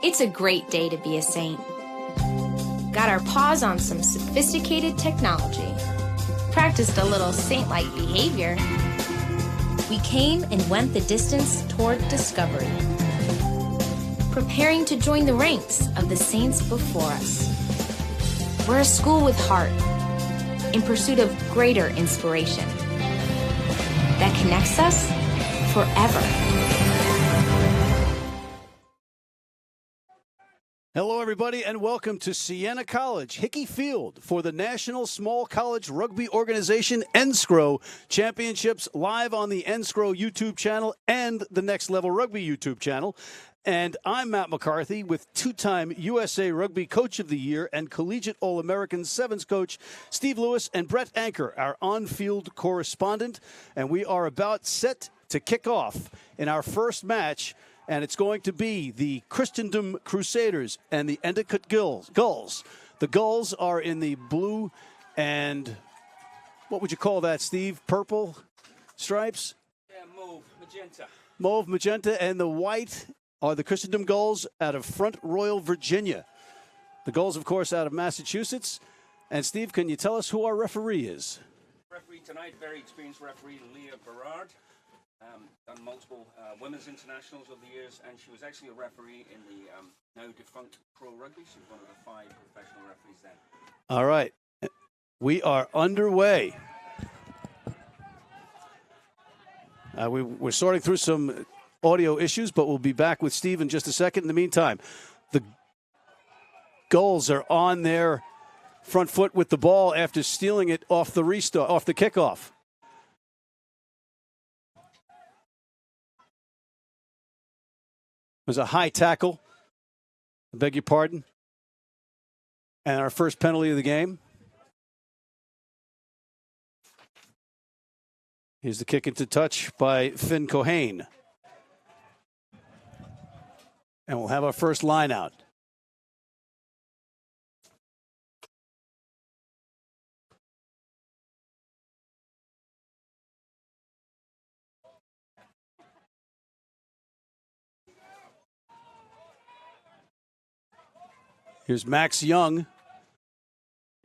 It's a great day to be a Saint. Got our paws on some sophisticated technology. Practiced a little saint-like behavior. We came and went the distance toward discovery. Preparing to join the ranks of the saints before us. We're a school with heart, in pursuit of greater inspiration that connects us forever. Hello, everybody, and welcome to Siena College, Hickey Field, for the National Small College Rugby Organization NSCRO Championships, live on the NSCRO YouTube channel and the Next Level Rugby YouTube channel. And I'm Matt McCarthy with two-time USA Rugby Coach of the Year and Collegiate All-American Sevens coach Steve Lewis and Brett Anker, our on-field correspondent. And we are about set to kick off in our first match. And it's going to be the Christendom Crusaders and the Endicott Gulls. The Gulls are in the blue and, what would you call that, Steve? Purple stripes? Yeah, mauve, magenta. Mauve, magenta, and the white are the Christendom Gulls out of Front Royal, Virginia. The Gulls, of course, out of Massachusetts. And, Steve, can you tell us who our referee is? Referee tonight, very experienced referee, Leah Berard. Done multiple women's internationals over the years, and she was actually a referee in the now defunct Pro Rugby. She was one of the 5 professional referees then. All right. We are underway. We're sorting through some audio issues, but we'll be back with Steve in just a second. In the meantime, the Gulls are on their front foot with the ball after stealing it off the kickoff. It was a high tackle. I beg your pardon. And our first penalty of the game. Here's the kick into touch by Finn Cohane. And we'll have our first line out. Here's Max Young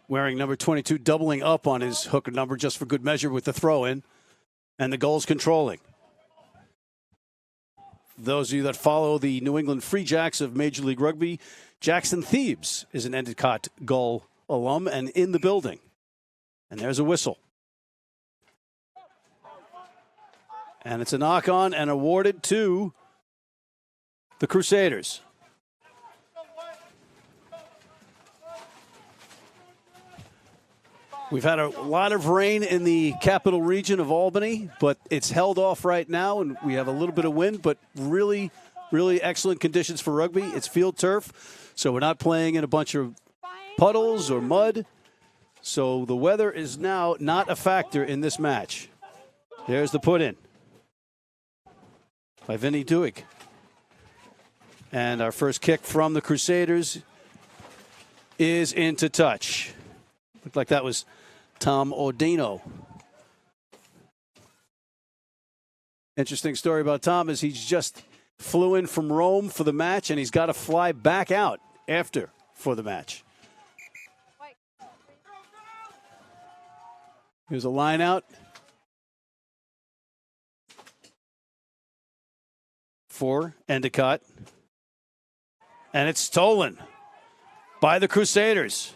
wearing number 22, doubling up on his hooker number just for good measure with the throw-in. And the Gulls controlling. Those of you that follow the New England Free Jacks of Major League Rugby, Jackson Thebes is an Endicott Gull alum and in the building. And there's a whistle. And it's a knock-on and awarded to the Crusaders. We've had a lot of rain in the capital region of Albany, but it's held off right now, and we have a little bit of wind, but really, really excellent conditions for rugby. It's field turf, so we're not playing in a bunch of puddles or mud. So the weather is now not a factor in this match. There's the put-in by Vinny Duig. And our first kick from the Crusaders is into touch. Looked like that was Tom Odino. Interesting story about Tom is he's just flew in from Rome for the match, and he's got to fly back out after for the match. Here's a line out for Endicott. And it's stolen by the Crusaders.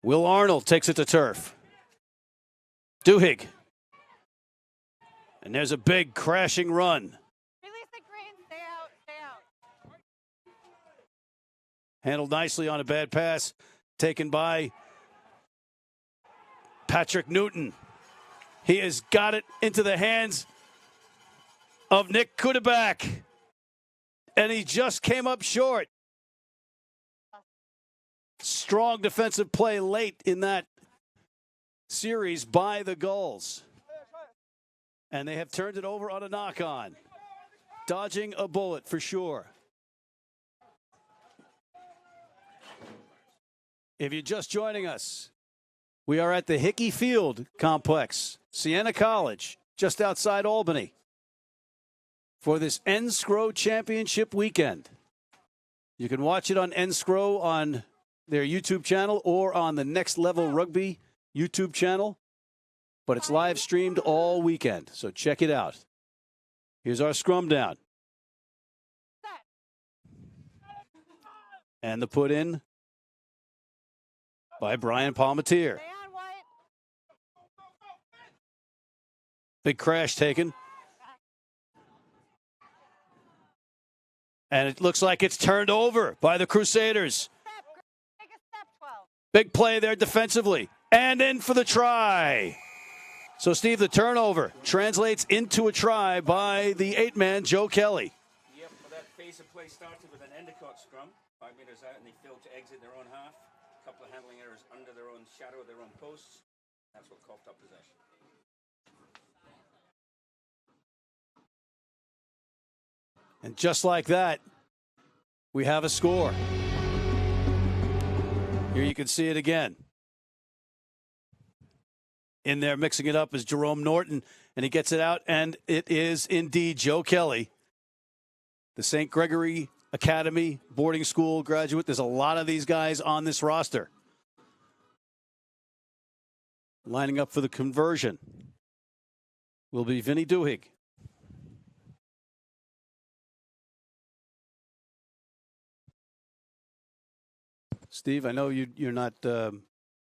Will Arnold takes it to turf. Duhigg. And there's a big crashing run. Release the green. Stay out. Stay out. Handled nicely on a bad pass. Taken by Patrick Newton. He has got it into the hands of Nick Cota-Back. And he just came up short. Strong defensive play late in that series by the Gulls. And they have turned it over on a knock-on. Dodging a bullet for sure. If you're just joining us, we are at the Hickey Field complex, Siena College, just outside Albany. for this NSCRO Championship weekend. You can watch it on NSCRO on their YouTube channel or on the Next Level Rugby YouTube channel. But it's live streamed all weekend, so check it out. Here's our scrum down. And the put in by Brian Palmatier. Big crash taken. And it looks like it's turned over by the Crusaders. Big play there defensively. And in for the try. So, Steve, the turnover translates into a try by the 8-man Joe Kelly. Yep, well, that phase of play started with an Endicott scrum, 5 meters out, and they failed to exit their own half. A couple of handling errors under their own shadow of their own posts. That's what coughed up possession. And just like that, we have a score. Here you can see it again. In there mixing it up is Jerome Norton, and he gets it out, and it is indeed Joe Kelly, the St. Gregory Academy boarding school graduate. There's a lot of these guys on this roster. Lining up for the conversion will be Vinny Duhigg. Steve, I know you're not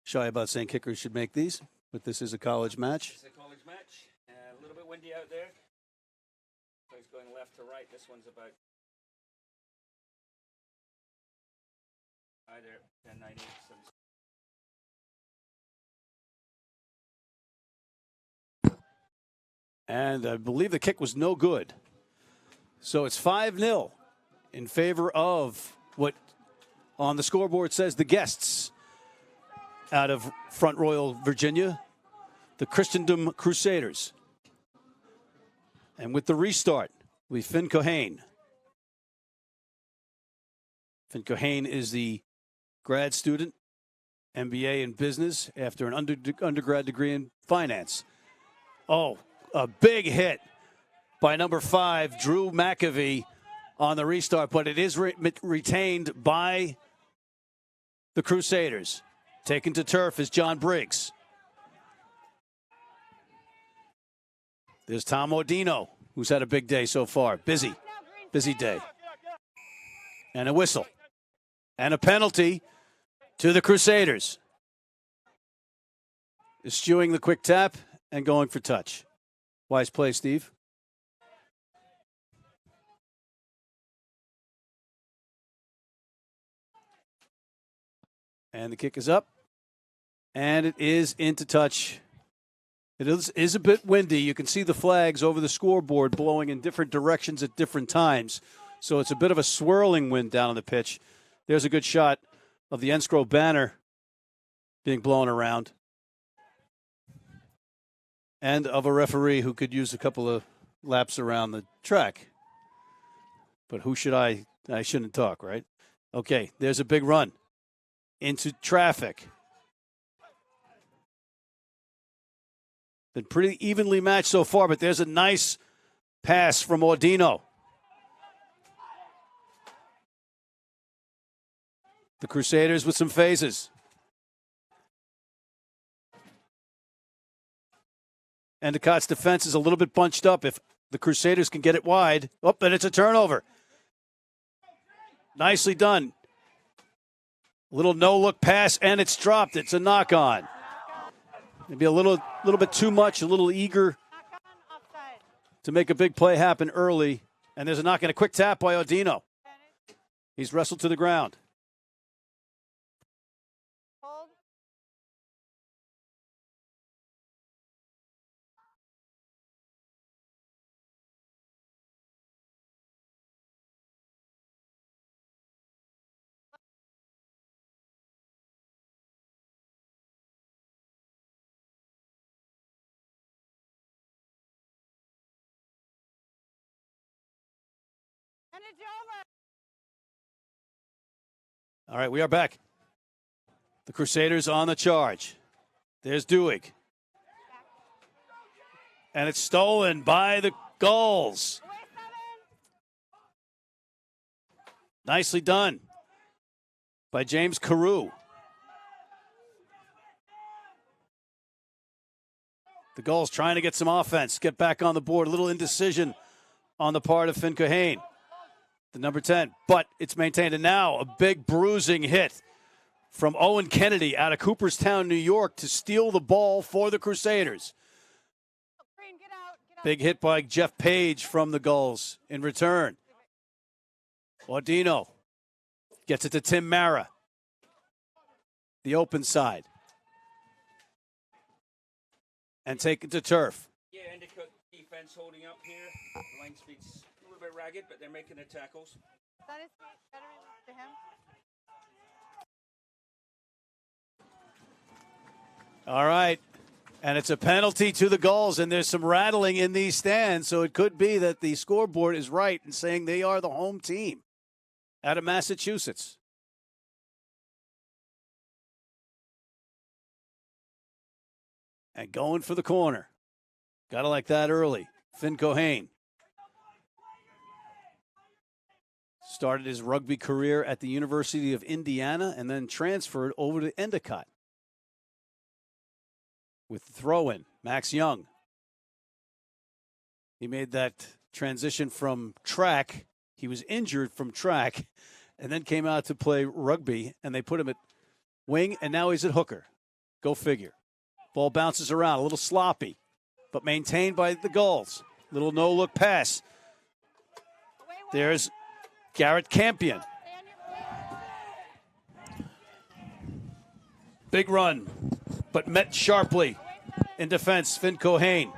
shy about saying kickers should make these, but this is a college match. It's a college match. A little bit windy out there. So he's going left to right. This one's about either 10, 9, 8, 7. And I believe the kick was no good. So it's 5-0 in favor of what on the scoreboard says the guests out of Front Royal, Virginia, the Christendom Crusaders. And with the restart, we Finn Cohane. Finn Cohane is the grad student, MBA in business, after an undergrad degree in finance. Oh, a big hit by number 5, Drew McAvee, on the restart, but it is retained by the Crusaders. Taken to turf is John Briggs. There's Tom Ordino, who's had a big day so far. Busy day. And a whistle. And a penalty to the Crusaders. Eschewing the quick tap and going for touch. Wise play, Steve. And the kick is up. And it is into touch. It is a bit windy. You can see the flags over the scoreboard blowing in different directions at different times. So it's a bit of a swirling wind down on the pitch. There's a good shot of the NSCRO banner being blown around. And of a referee who could use a couple of laps around the track. But who should I shouldn't talk, right? Okay, there's a big run into traffic. Been pretty evenly matched so far, but there's a nice pass from Ordino. The Crusaders with some phases. Endicott's defense is a little bit bunched up. If the Crusaders can get it wide. Oh, but it's a turnover. Nicely done. Little no-look pass, and it's dropped. It's a knock-on. Maybe a little bit too much, a little eager to make a big play happen early. And there's a knock and a quick tap by Ordino. He's wrestled to the ground. All right, we are back. The Crusaders on the charge. There's Duhigg. And it's stolen by the Gulls. Nicely done by James Carew. The Gulls trying to get some offense, get back on the board. A little indecision on the part of Finn Cohane, the number 10. But it's maintained. And now a big bruising hit from Owen Kennedy out of Cooperstown, New York, to steal the ball for the Crusaders. Big hit by Jeff Page from the Gulls in return. Audino gets it to Tim Mara. The open side. And take it to turf. Yeah, Endicott defense holding up here. The line speed's a little bit ragged, but they're making the tackles. That is better to him. All right. And it's a penalty to the Gulls, and there's some rattling in these stands, so it could be that the scoreboard is right in saying they are the home team out of Massachusetts. And going for the corner. Got to like that early. Finn Cohane. Started his rugby career at the University of Indiana and then transferred over to Endicott. With the throw-in, Max Young. He made that transition from track. He was injured from track and then came out to play rugby, and they put him at wing, and now he's at hooker. Go figure. Ball bounces around, a little sloppy, but maintained by the Gulls. Little no-look pass. There's Garrett Campion. Big run, but met sharply in defense. Finn Cohane.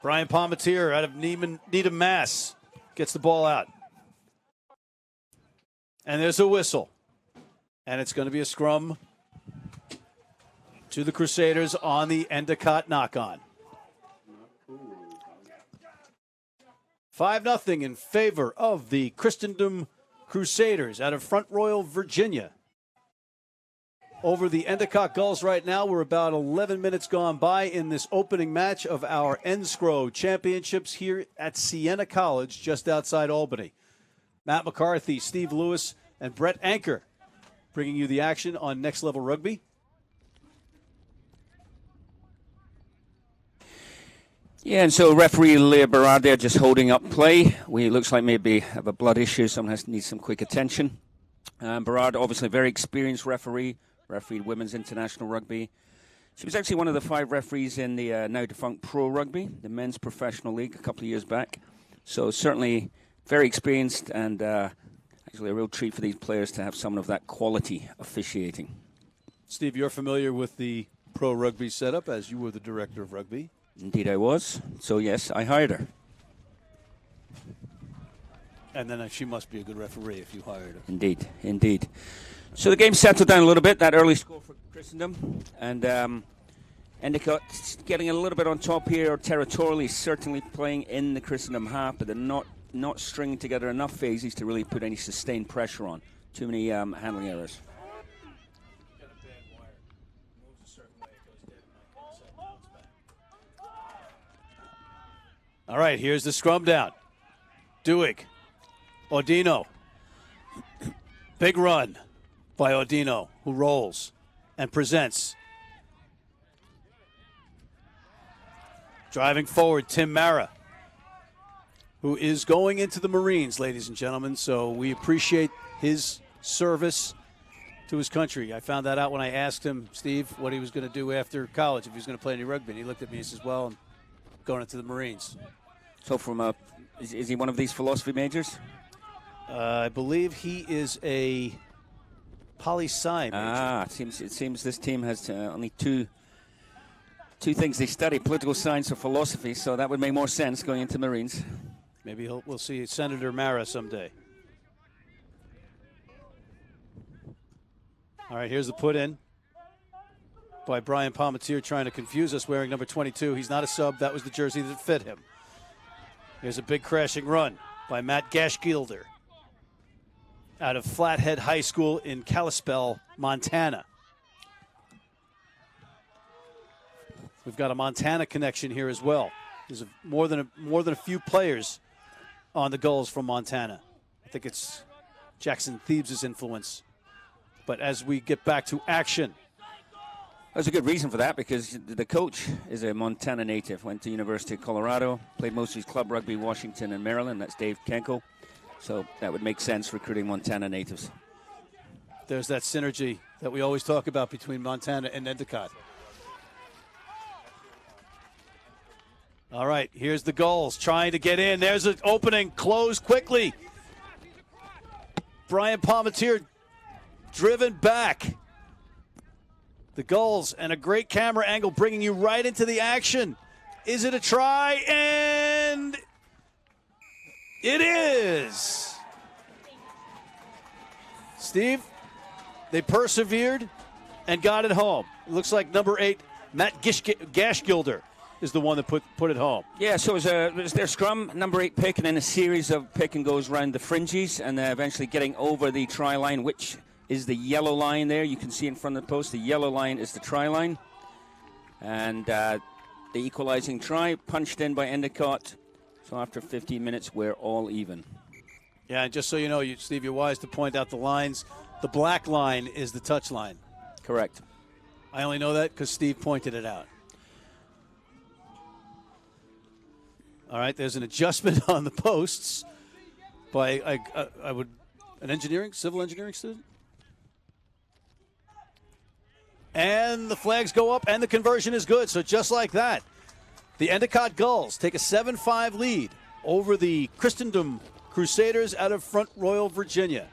Brian Palmatier out of Needham, Mass. Gets the ball out. And there's a whistle. And it's going to be a scrum to the Crusaders on the Endicott knock-on. 5-0 in favor of the Christendom Crusaders out of Front Royal, Virginia. Over the Endicott Gulls right now. We're about 11 minutes gone by in this opening match of our NSCRO championships here at Siena College, just outside Albany. Matt McCarthy, Steve Lewis, and Brett Anker bringing you the action on Next Level Rugby. Yeah, and so referee Leah Berard there just holding up play. Looks like maybe have a blood issue. Someone needs some quick attention. Berard, obviously a very experienced refereed Women's International Rugby. She was actually one of the 5 referees in the now defunct Pro Rugby, the men's professional league, a couple of years back. So certainly very experienced, and actually a real treat for these players to have someone of that quality officiating. Steve, you're familiar with the Pro Rugby setup as you were the director of rugby. Indeed I was. So yes, I hired her. And then she must be a good referee if you hired her. Indeed, indeed. So the game settled down a little bit, that early score for Christendom. And Endicott getting a little bit on top here territorially, certainly playing in the Christendom half, but they're not stringing together enough phases to really put any sustained pressure on. Too many handling errors. All right, here's the scrum down. Duig. Audino. Big run by Audino, who rolls and presents. Driving forward, Tim Mara, who is going into the Marines, ladies and gentlemen. So we appreciate his service to his country. I found that out when I asked him, Steve, what he was going to do after college, if he was going to play any rugby. And he looked at me and says, well, I'm going into the Marines. So is he one of these philosophy majors? I believe he is a poli-sci major. It seems this team has only two things they study, political science or philosophy, so that would make more sense going into Marines. Maybe we'll see Senator Mara someday. All right, here's the put-in by Brian Palmatier, trying to confuse us, wearing number 22. He's not a sub. That was the jersey that fit him. Here's a big crashing run by Matt Gashgilder out of Flathead High School in Kalispell, Montana. We've got a Montana connection here as well. There's more than a few players on the Gulls from Montana. I think it's Jackson Thebes' influence. But as we get back to action. There's a good reason for that, because the coach is a Montana native, went to University of Colorado, played most of his club rugby Washington and Maryland. That's Dave Kenkel. So that would make sense recruiting Montana natives. There's that synergy that we always talk about between Montana and Endicott. All right, here's the Gulls trying to get in. There's an opening, closed quickly. Brian Palmatier driven back. The Gulls, and a great camera angle bringing you right into the action. Is it a try? And it is. Steve, they persevered and got it home. It looks like number 8, Matt Gashgilder, is the one that put it home. Yeah, so it was their scrum, number 8 pick, and then a series of pick and goes around the fringes, and eventually getting over the try line, which is the yellow line there. You can see in front of the post. The yellow line is the try line. And the equalizing try, punched in by Endicott. So after 15 minutes, we're all even. Yeah, and just so you know, Steve, you're wise to point out the lines. The black line is the touch line. Correct. I only know that because Steve pointed it out. All right, there's an adjustment on the posts by, an civil engineering student? And the flags go up, and the conversion is good. So just like that, the Endicott Gulls take a 7-5 lead over the Christendom Crusaders out of Front Royal, Virginia.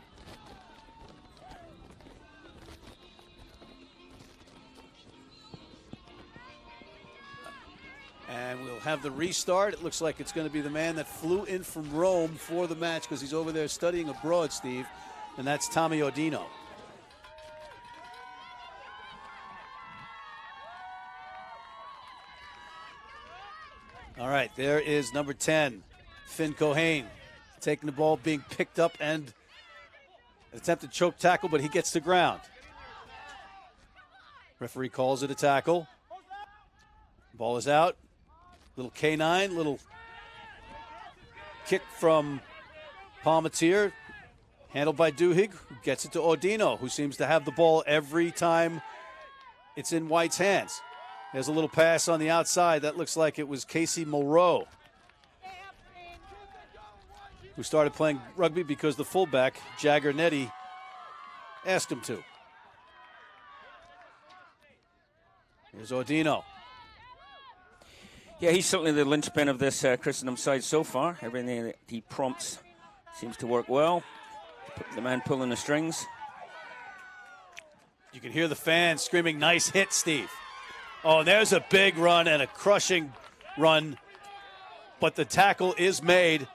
And we'll have the restart. It looks like it's going to be the man that flew in from Rome for the match because he's over there studying abroad, Steve, and that's Tommy Odino. All right, there is number 10, Finn Cohane, taking the ball, being picked up, and an attempted choke tackle, but he gets to ground. Referee calls it a tackle. Ball is out. Little K9, little kick from Palmatier, handled by Duhigg, who gets it to Odino, who seems to have the ball every time it's in White's hands. There's a little pass on the outside. That looks like it was Casey Mulrow, who started playing rugby because the fullback, Jagger Nettie, asked him to. Here's Odino. Yeah, he's certainly the linchpin of this Christendom side so far. Everything that he prompts seems to work well. The man pulling the strings. You can hear the fans screaming, nice hit, Steve. Oh, and there's a big run and a crushing run, but the tackle is made.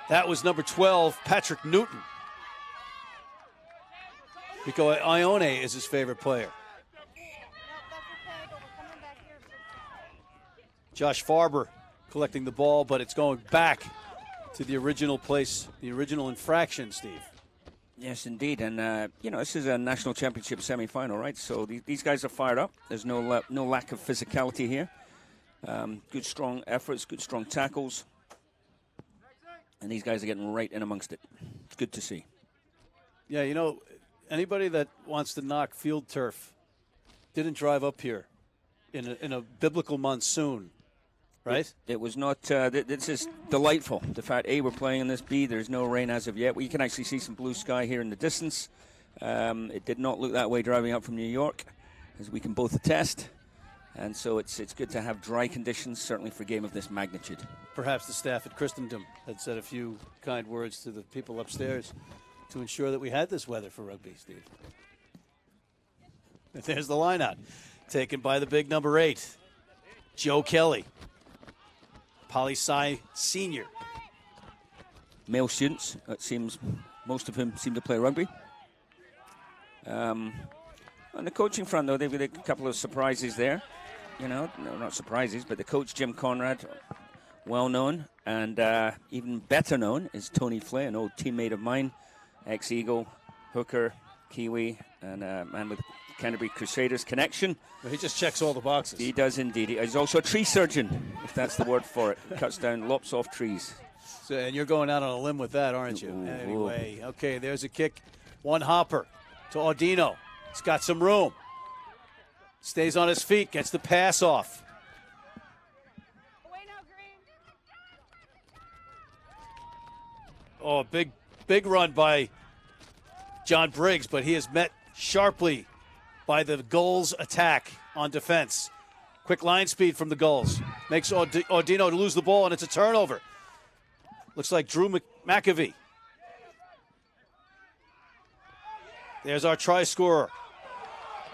That was number 12, Patrick Newton. Rico Ione is his favorite player. Josh Farber collecting the ball, but it's going back to the original place, the original infraction, Steve. Yes, indeed. And, this is a national championship semifinal, right? So these guys are fired up. There's no lack of physicality here. Good, strong efforts, good, strong tackles. And these guys are getting right in amongst it. It's good to see. Yeah, anybody that wants to knock field turf didn't drive up here in a biblical monsoon, right? It was not. This is delightful. The fact, A, we're playing in this. B, there's no rain as of yet. We can actually see some blue sky here in the distance. It did not look that way driving up from New York, as we can both attest. And so it's good to have dry conditions, certainly for a game of this magnitude. Perhaps the staff at Christendom had said a few kind words to the people upstairs to ensure that we had this weather for rugby, Steve. And there's the lineout, taken by the big number 8, Joe Kelly. Poli-Sci senior. Male students, it seems, most of whom seem to play rugby. On the coaching front, though, they've got a couple of surprises there. No, not surprises, but the coach, Jim Conrad, well known, and even better known is Tony Flay, an old teammate of mine, ex-Eagle, hooker, Kiwi, and a man with Canterbury Crusaders connection. Well, he just checks all the boxes. He does indeed. He's also a tree surgeon, if that's the word for it. Cuts down, lops off trees. So, and you're going out on a limb with that, aren't you? Ooh. Anyway, okay, there's a kick. One hopper to Audino. He's got some room. Stays on his feet, gets the pass off. Away now, Green. Oh, big run by John Briggs, but he is met sharply by the Gulls attack on defense. Quick line speed from the Gulls. Makes Audino to lose the ball, and it's a turnover. Looks like Drew McAvee. There's our try scorer,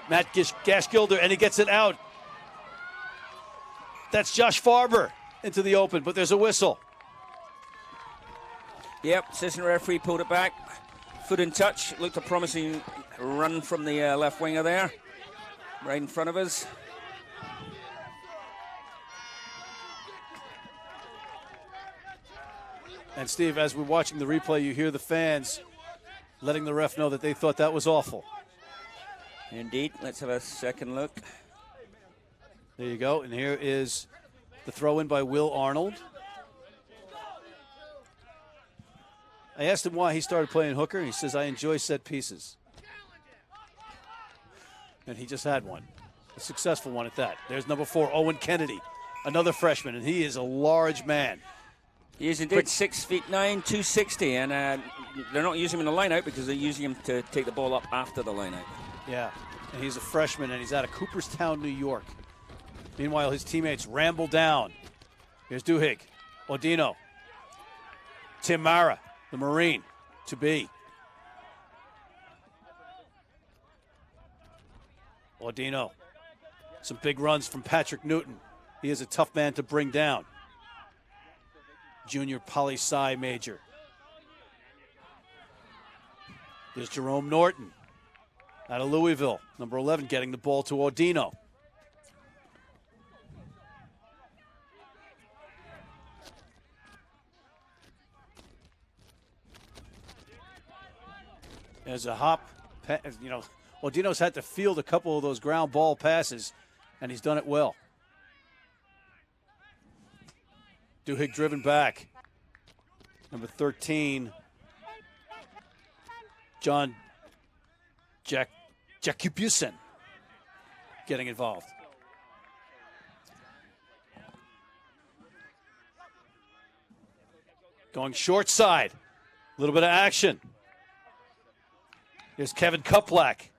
Matt Gashgilder, and he gets it out. That's Josh Farber into the open, but there's a whistle. Yep, assistant referee pulled it back. Foot in touch. Looked a promising run from the left winger there. Right in front of us. And Steve, as we're watching the replay, you hear the fans letting the ref know that they thought that was awful. Indeed. Let's have a second look. There you go. And here is the throw in by Will Arnold. I asked him why he started playing hooker. He says, I enjoy set pieces. And he just had one. A successful one at that. There's number 4, Owen Kennedy, another freshman, and he is a large man. He is indeed 6'9", 260, and they're not using him in the line-out because they're using him to take the ball up after the line-out. Yeah, and he's a freshman, and he's out of Cooperstown, New York. Meanwhile, his teammates ramble down. Here's Duhigg, Audino, Tim Mara, the Marine, to be. Audino, some big runs from Patrick Newton. He is a tough man to bring down. Junior poli-sci major. There's Jerome Norton out of Louisville, number 11, getting the ball to Audino. There's a hop. You know, Audino's had to field a couple of those ground ball passes, and he's done it well. Duhigg driven back. Number 13, John Jakubusen getting involved. Going short side. A little bit of action. Here's Kevin Kuplak.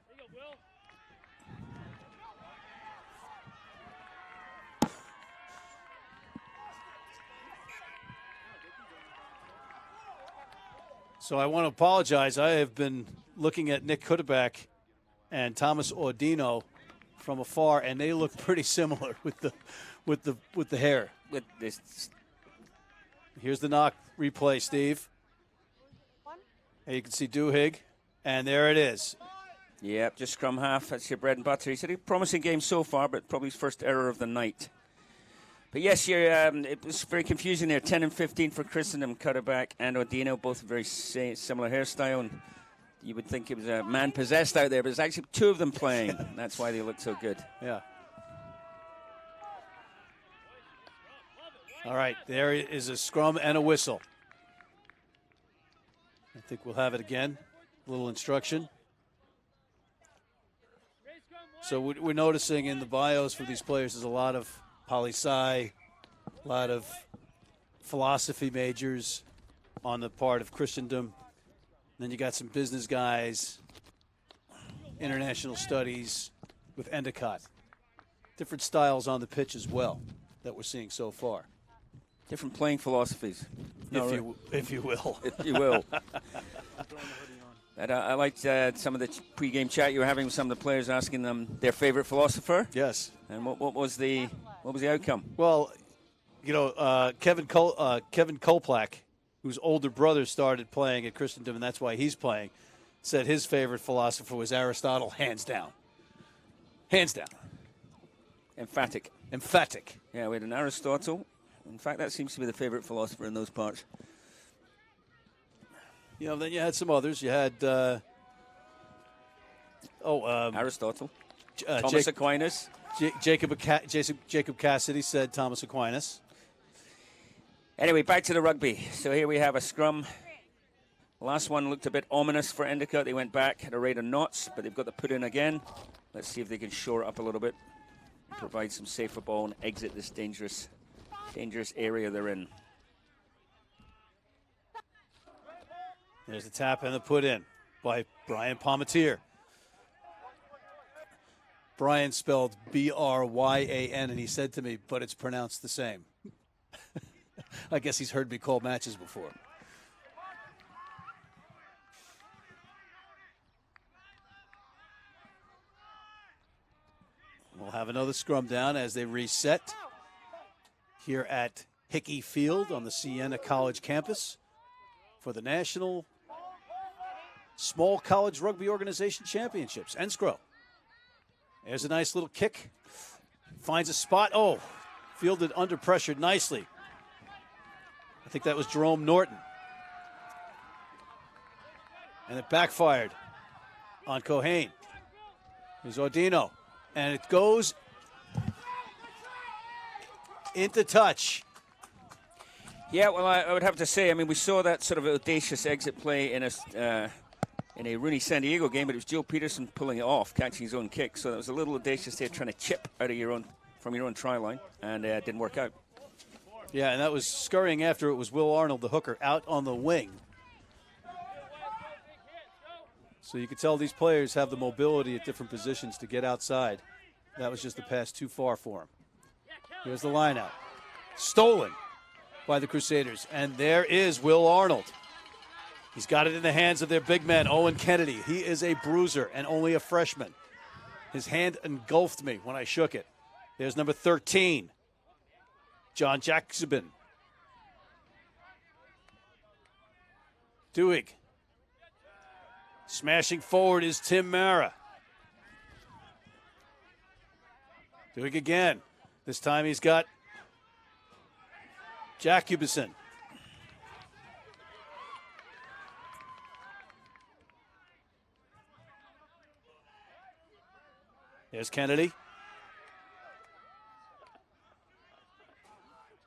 So I want to apologize. I have been looking at Nick Cota-Back and Thomas Audino from afar, and they look pretty similar with the hair. With this, here's the knock replay, Steve. And you can see Duhigg, and there it is. Yep, just scrum half. That's your bread and butter. He said a promising game so far, but probably his first error of the night. But yes, it was very confusing there. 10 and 15 for Christendom, Cota-Back and Audino, both very similar hairstyle. And you would think it was a man possessed out there, but it's actually two of them playing. That's why they look so good. Yeah. All right, there is a scrum and a whistle. I think we'll have it again. A little instruction. So we're noticing in the bios for these players there's a lot of poli-sci, a lot of philosophy majors on the part of Christendom. Then you got some business guys, international studies with Endicott. Different styles on the pitch as well that we're seeing so far. Different playing philosophies. If you will. If you will. And I liked some of the pre-game chat you were having with some of the players, asking them their favorite philosopher. Yes. And what was the outcome? Well, you know, Kevin Kuplak, whose older brother started playing at Christendom, and that's why he's playing, said his favorite philosopher was Aristotle, hands down. Hands down. Emphatic. Yeah, we had an Aristotle. In fact, that seems to be the favorite philosopher in those parts. You know, then you had some others. You had Aristotle, Thomas Aquinas. Jacob Cassidy said Thomas Aquinas. Anyway, back to the rugby. So here we have a scrum. Last one looked a bit ominous for Endicott. They went back at a rate of knots, but they've got to put in again. Let's see if they can shore it up a little bit, provide some safer ball, and exit this dangerous area they're in. There's the tap and the put in by Brian Palmatier. Brian spelled B-R-Y-A-N, and he said to me, but it's pronounced the same. I guess he's heard me call matches before. We'll have another scrum down as they reset here at Hickey Field on the Siena College campus for the National Small College Rugby Organization Championships, NSCRO. There's a nice little kick. Finds a spot. Oh, fielded under pressure nicely. I think that was Jerome Norton. And it backfired on Cohane. Here's Ordino. And it goes into touch. Yeah, well, I would have to say, I mean, we saw that sort of audacious exit play in a Rooney San Diego game, but it was Joe Peterson pulling it off, catching his own kick. So that was a little audacious there, trying to chip out of from your own try line, and it didn't work out. Yeah, and that was scurrying after it was Will Arnold, the hooker, out on the wing. So you could tell these players have the mobility at different positions to get outside. That was just the pass too far for him. Here's the line out. Stolen by the Crusaders. And there is Will Arnold. He's got it in the hands of their big man, Owen Kennedy. He is a bruiser and only a freshman. His hand engulfed me when I shook it. There's number 13, John Jackson. Duig. Smashing forward is Tim Mara. Duig again. This time he's got Jacobson. There's Kennedy.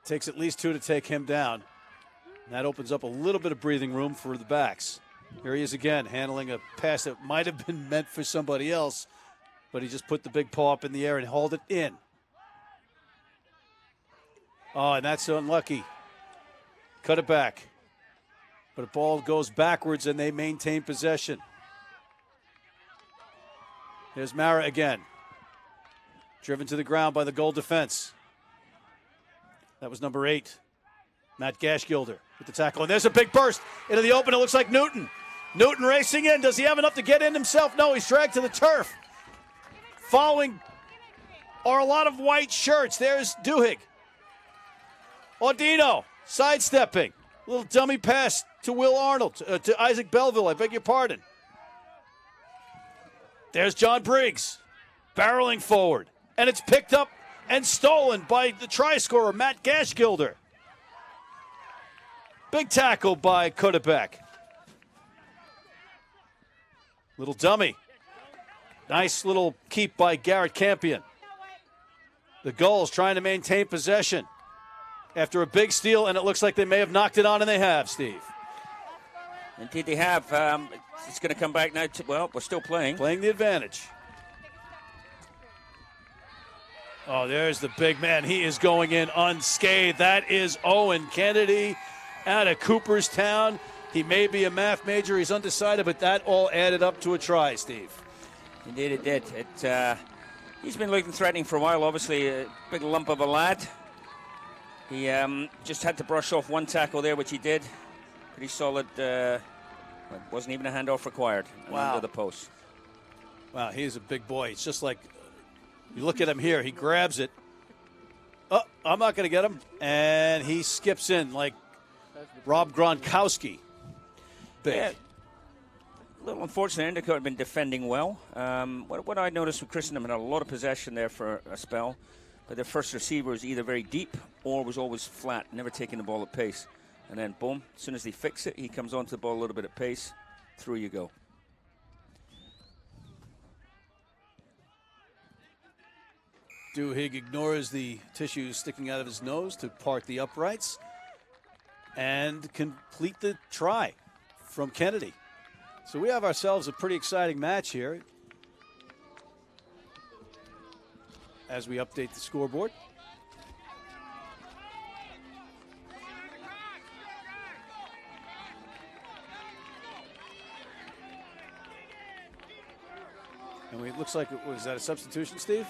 Takes at least two to take him down. And that opens up a little bit of breathing room for the backs. Here he is again, handling a pass that might have been meant for somebody else, but he just put the big paw up in the air and hauled it in. Oh, and that's unlucky. Cota-Back. But the ball goes backwards and they maintain possession. There's Mara again. Driven to the ground by the goal defense. That was number 8, Matt Gashgilder with the tackle. And there's a big burst into the open. It looks like Newton. Newton racing in. Does he have enough to get in himself? No, he's dragged to the turf. Following are a lot of white shirts. There's Duhigg. Ordino sidestepping. Little dummy pass to Will Arnold, to Isaac Belleville, I beg your pardon. There's John Briggs barreling forward. And it's picked up and stolen by the try scorer, Matt Gashgilder. Big tackle by Cota-Back. Little dummy. Nice little keep by Garrett Campion. The Gulls trying to maintain possession after a big steal, and it looks like they may have knocked it on, and they have, Steve. Indeed they have. It's going to come back now. Well, we're still playing. Playing the advantage. Oh, there's the big man. He is going in unscathed. That is Owen Kennedy out of Cooperstown. He may be a math major. He's undecided, but that all added up to a try, Steve. Indeed it did. He's been looking threatening for a while, obviously. A big lump of a lad. He just had to brush off one tackle there, which he did. Pretty solid. Wasn't even a handoff required. Wow. Under the post. Wow, he's a big boy. It's just like, you look at him here. He grabs it. Oh, I'm not going to get him. And he skips in like Rob Gronkowski. Big. Yeah. A little unfortunate. Endicott had been defending well. What I noticed with Christendom had a lot of possession there for a spell, but their first receiver was either very deep or was always flat, never taking the ball at pace. And then, boom, as soon as they fix it, he comes onto the ball a little bit at pace. Through you go. Duhigg ignores the tissues sticking out of his nose to part the uprights. and complete the try from Kennedy. So we have ourselves a pretty exciting match here as we update the scoreboard. And it looks like was that a substitution, Steve?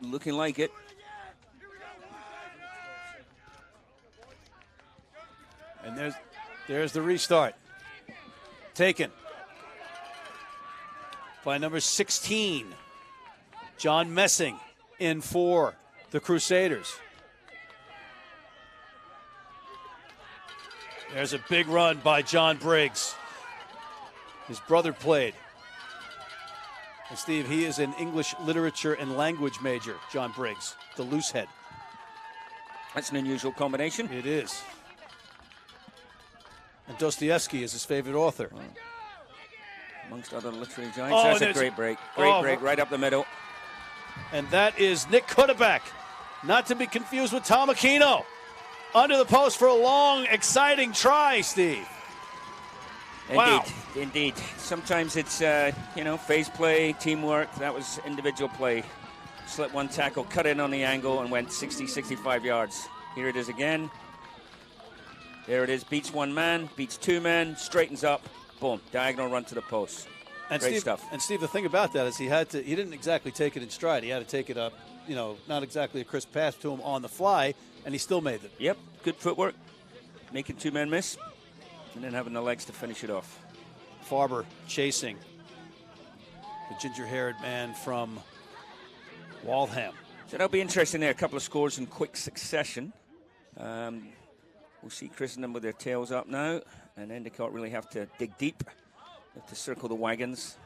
Looking like it. And there's the restart. Taken by number 16, John Messing, in for the Crusaders. There's a big run by John Briggs. His brother played. And Steve, he is an English literature and language major, John Briggs, the loose head. That's an unusual combination. It is. And Dostoevsky is his favorite author. Wow. Amongst other literary giants. That's a great break. Great break right up the middle. And that is Nick Cota-Back. Not to be confused with Tom Aquino. Under the post for a long, exciting try, Steve. Indeed, wow. Indeed. Sometimes it's, phase play, teamwork. That was individual play. Slipped one tackle, cut in on the angle, and went 60, 65 yards. Here it is again. There it is. Beats one man, beats two men, straightens up. Boom. Diagonal run to the post. And Great Steve, stuff. And Steve, the thing about that is he didn't exactly take it in stride. He had to take it up, not exactly a crisp pass to him on the fly, and he still made it. Yep. Good footwork. Making two men miss. And then having the legs to finish it off. Farber chasing the ginger-haired man from Waltham. So that'll be interesting there. A couple of scores in quick succession. We'll see Christendom with their tails up now. And Endicott really have to dig deep. Have to circle the wagons.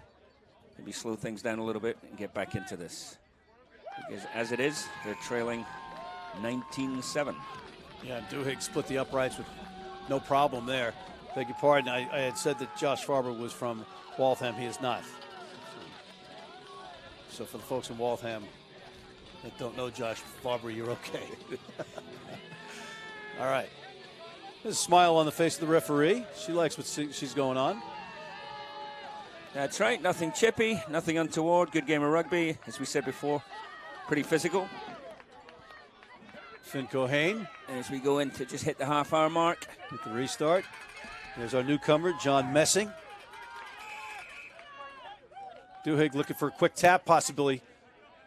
Maybe slow things down a little bit and get back into this. Because as it is, they're trailing 19-7. Yeah, Duhigg split the uprights with no problem there. Beg your pardon, I had said that Josh Farber was from Waltham. He is not. So for the folks in Waltham that don't know Josh Farber, you're okay. All right. There's a smile on the face of the referee. She likes what she's going on. That's right. Nothing chippy, nothing untoward. Good game of rugby. As we said before, pretty physical. Finn Cohane. As we go in to just hit the half-hour mark. With the restart. There's our newcomer, John Messing. Duhigg looking for a quick tap, possibly,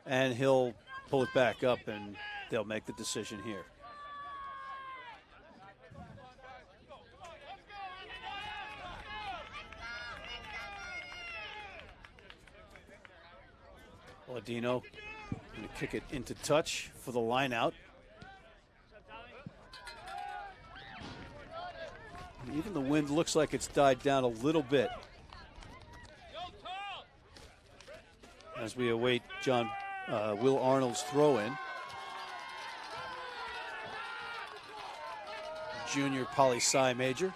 and he'll pull it back up, and they'll make the decision here. Ladino going to kick it into touch for the line out. Even the wind looks like it's died down a little bit as we await Will Arnold's throw-in. Junior poli-sci major.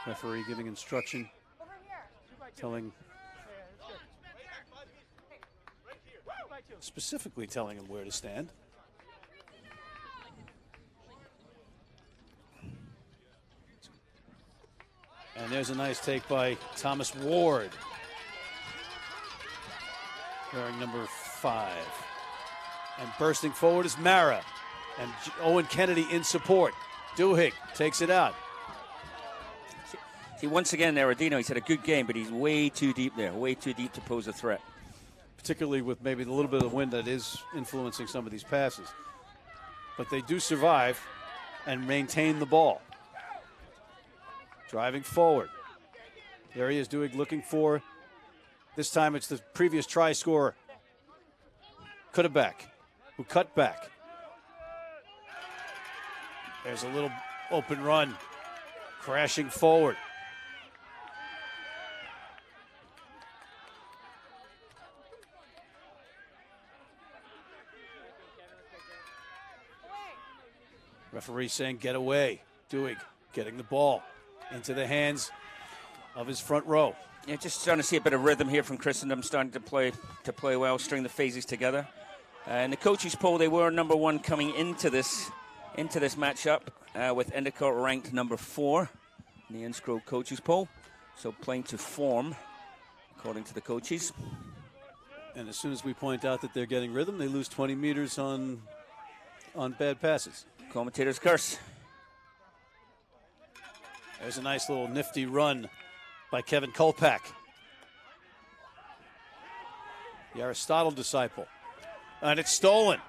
Referee giving instruction, specifically telling him where to stand. And there's a nice take by Thomas Ward, wearing number 5. And bursting forward is Mara, and Owen Kennedy in support. Duhigg takes it out. See, once again there, Adino, he's had a good game, but he's way too deep there, way too deep to pose a threat. Particularly with maybe the little bit of wind that is influencing some of these passes. But they do survive and maintain the ball. Driving forward. There he is, Duhigg looking for, this time it's the previous try scorer, Cota-Back, who cut back. There's a little open run, crashing forward. Referee saying get away. Dewey getting the ball into the hands of his front row. Yeah, just starting to see a bit of rhythm here from Christendom, starting to play well, string the phases together. In the coaches poll, they were number 1 coming into this matchup, with Endicott ranked number 4 in the NSCRO coaches poll. So playing to form, according to the coaches. And as soon as we point out that they're getting rhythm, they lose 20 meters on bad passes. Commentator's curse. There's a nice little nifty run by Kevin Cota-Back, the Aristotle disciple. And it's stolen.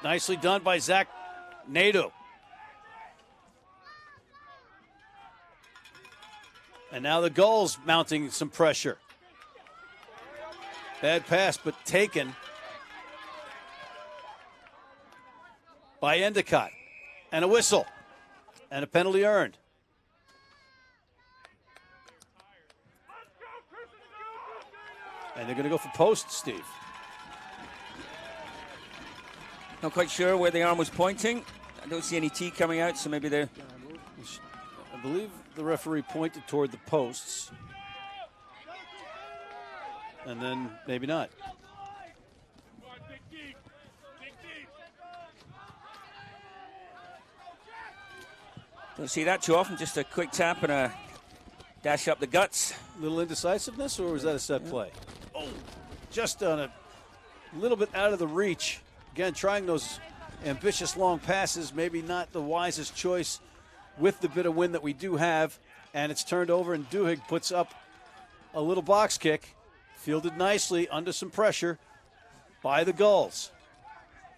Nicely done by Zach Nadeau. And now the Gulls mounting some pressure. Bad pass, but taken by Endicott. And a whistle. And a penalty earned. And they're going to go for posts, Steve. Not quite sure where the arm was pointing. I don't see any T coming out, so maybe they're... I believe the referee pointed toward the posts. And then maybe not. Don't see that too often. Just a quick tap and a dash up the guts. Little indecisiveness, or was that a set play? Oh, just on a little bit out of the reach. Again, trying those ambitious long passes, maybe not the wisest choice with the bit of wind that we do have. And it's turned over, and Duhigg puts up a little box kick, fielded nicely under some pressure by the Gulls.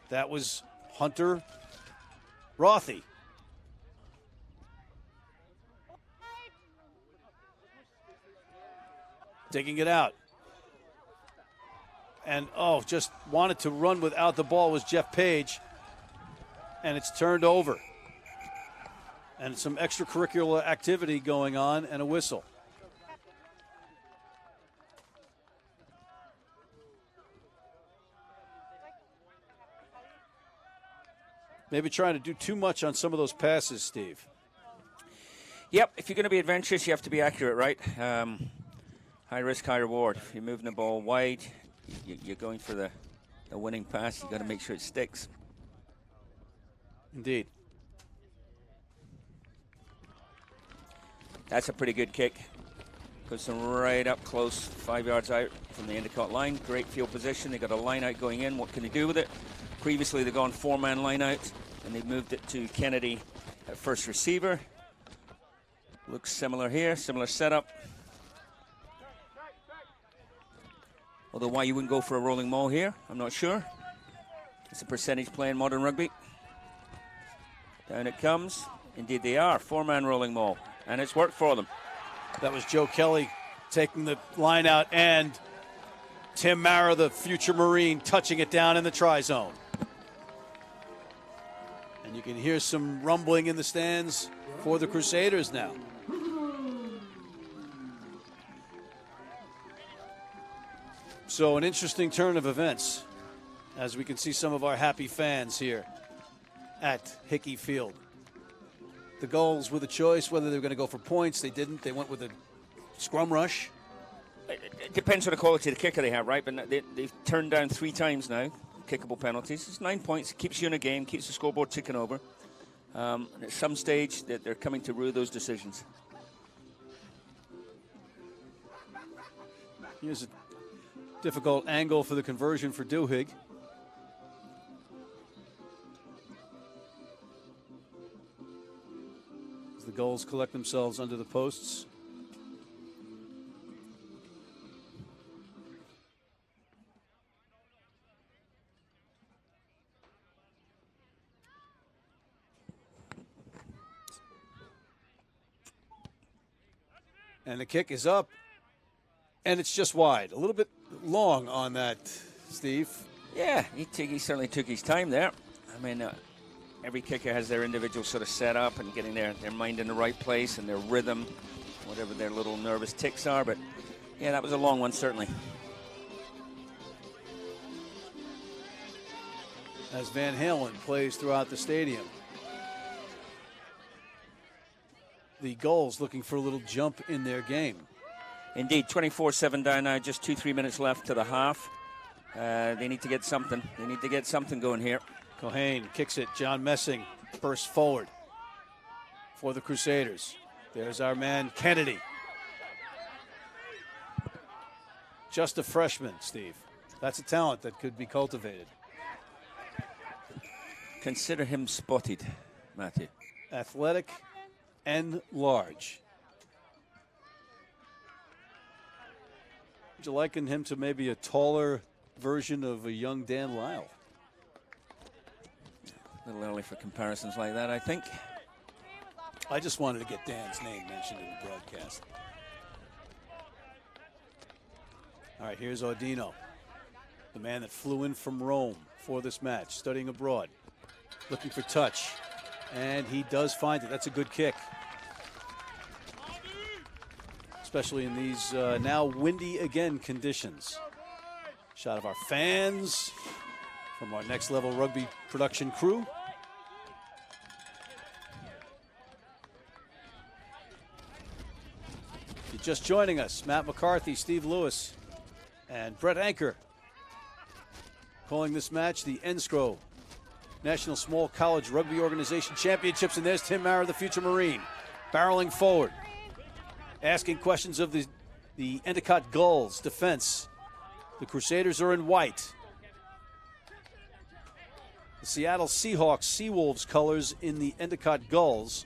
That was Hunter Rothy. Digging it out. And, just wanted to run without the ball was Jeff Page. And it's turned over. And some extracurricular activity going on and a whistle. Maybe trying to do too much on some of those passes, Steve. Yep, if you're going to be adventurous, you have to be accurate, right? High risk, high reward. If you're moving the ball wide, you're going for the winning pass. You've got to make sure it sticks. Indeed. That's a pretty good kick. Puts them right up close, 5 yards out from the Endicott line. Great field position. They got a line out going in. What can they do with it? Previously, they've gone 4-man line out, and they've moved it to Kennedy at first receiver. Looks similar here, similar setup. Although why you wouldn't go for a rolling maul here, I'm not sure. It's a percentage play in modern rugby. Down it comes. Indeed they are. 4-man rolling maul. And it's worked for them. That was Joe Kelly taking the line out, and Tim Mara, the future Marine, touching it down in the try zone. And you can hear some rumbling in the stands for the Crusaders now. So an interesting turn of events as we can see some of our happy fans here at Hickey Field. The Gulls with a choice whether they were going to go for points. They didn't. They went with a scrum rush. It depends on the quality of the kicker they have, right? But they've turned down 3 times now, kickable penalties. It's 9 points. It keeps you in a game, keeps the scoreboard ticking over. And at some stage, they're coming to rue those decisions. Here's a difficult angle for the conversion for Duhigg. As the Gulls collect themselves under the posts. And the kick is up, and it's just wide. A little bit long on that, Steve. Yeah, he certainly took his time there. I mean, every kicker has their individual sort of setup and getting their mind in the right place and their rhythm, whatever their little nervous ticks are. But, yeah, that was a long one, certainly. As Van Halen plays throughout the stadium. the Gulls looking for a little jump in their game. Indeed, 24-7 down now, just 2-3 minutes left to the half. They need to get something. They need to get something going here. Cohane kicks it. John Messing bursts forward for the Crusaders. There's our man Kennedy. Just a freshman, Steve. That's a talent that could be cultivated. Consider him spotted, Matthew. Athletic and large. Would you liken him to maybe a taller version of a young Dan Lyle? A little early for comparisons like that, I think. I just wanted to get Dan's name mentioned in the broadcast. All right, here's Audino, the man that flew in from Rome for this match, studying abroad, looking for touch, and he does find it. That's a good kick, especially in these now windy again conditions. Shot of our fans from our Next Level Rugby production crew. If you're just joining us, Matt McCarthy, Steve Lewis, and Brett Anker calling this match the NSCRO National Small College Rugby Organization Championships. And there's Tim Mara, the future Marine, barreling forward, asking questions of the Endicott Gulls defense. The Crusaders are in white. The Seattle Seahawks, Seawolves colors in the Endicott Gulls.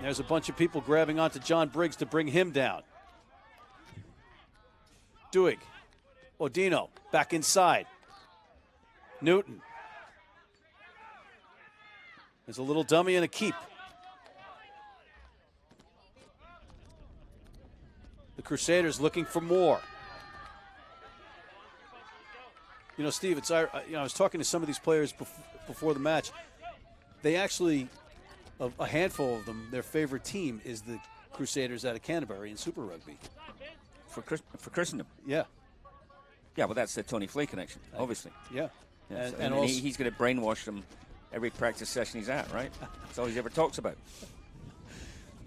There's a bunch of people grabbing onto John Briggs to bring him down. Duig, Audino, back inside. Newton. There's a little dummy and a keep. The Crusaders looking for more. You know, Steve, I was talking to some of these players before the match. They actually, a handful of them, their favorite team is the Crusaders out of Canterbury in Super Rugby. For Christendom. Yeah. Yeah, well, that's the Tony Flay connection, obviously. Yeah. Yeah, And also, also, he's going to brainwash them every practice session he's at, right? That's all he ever talks about.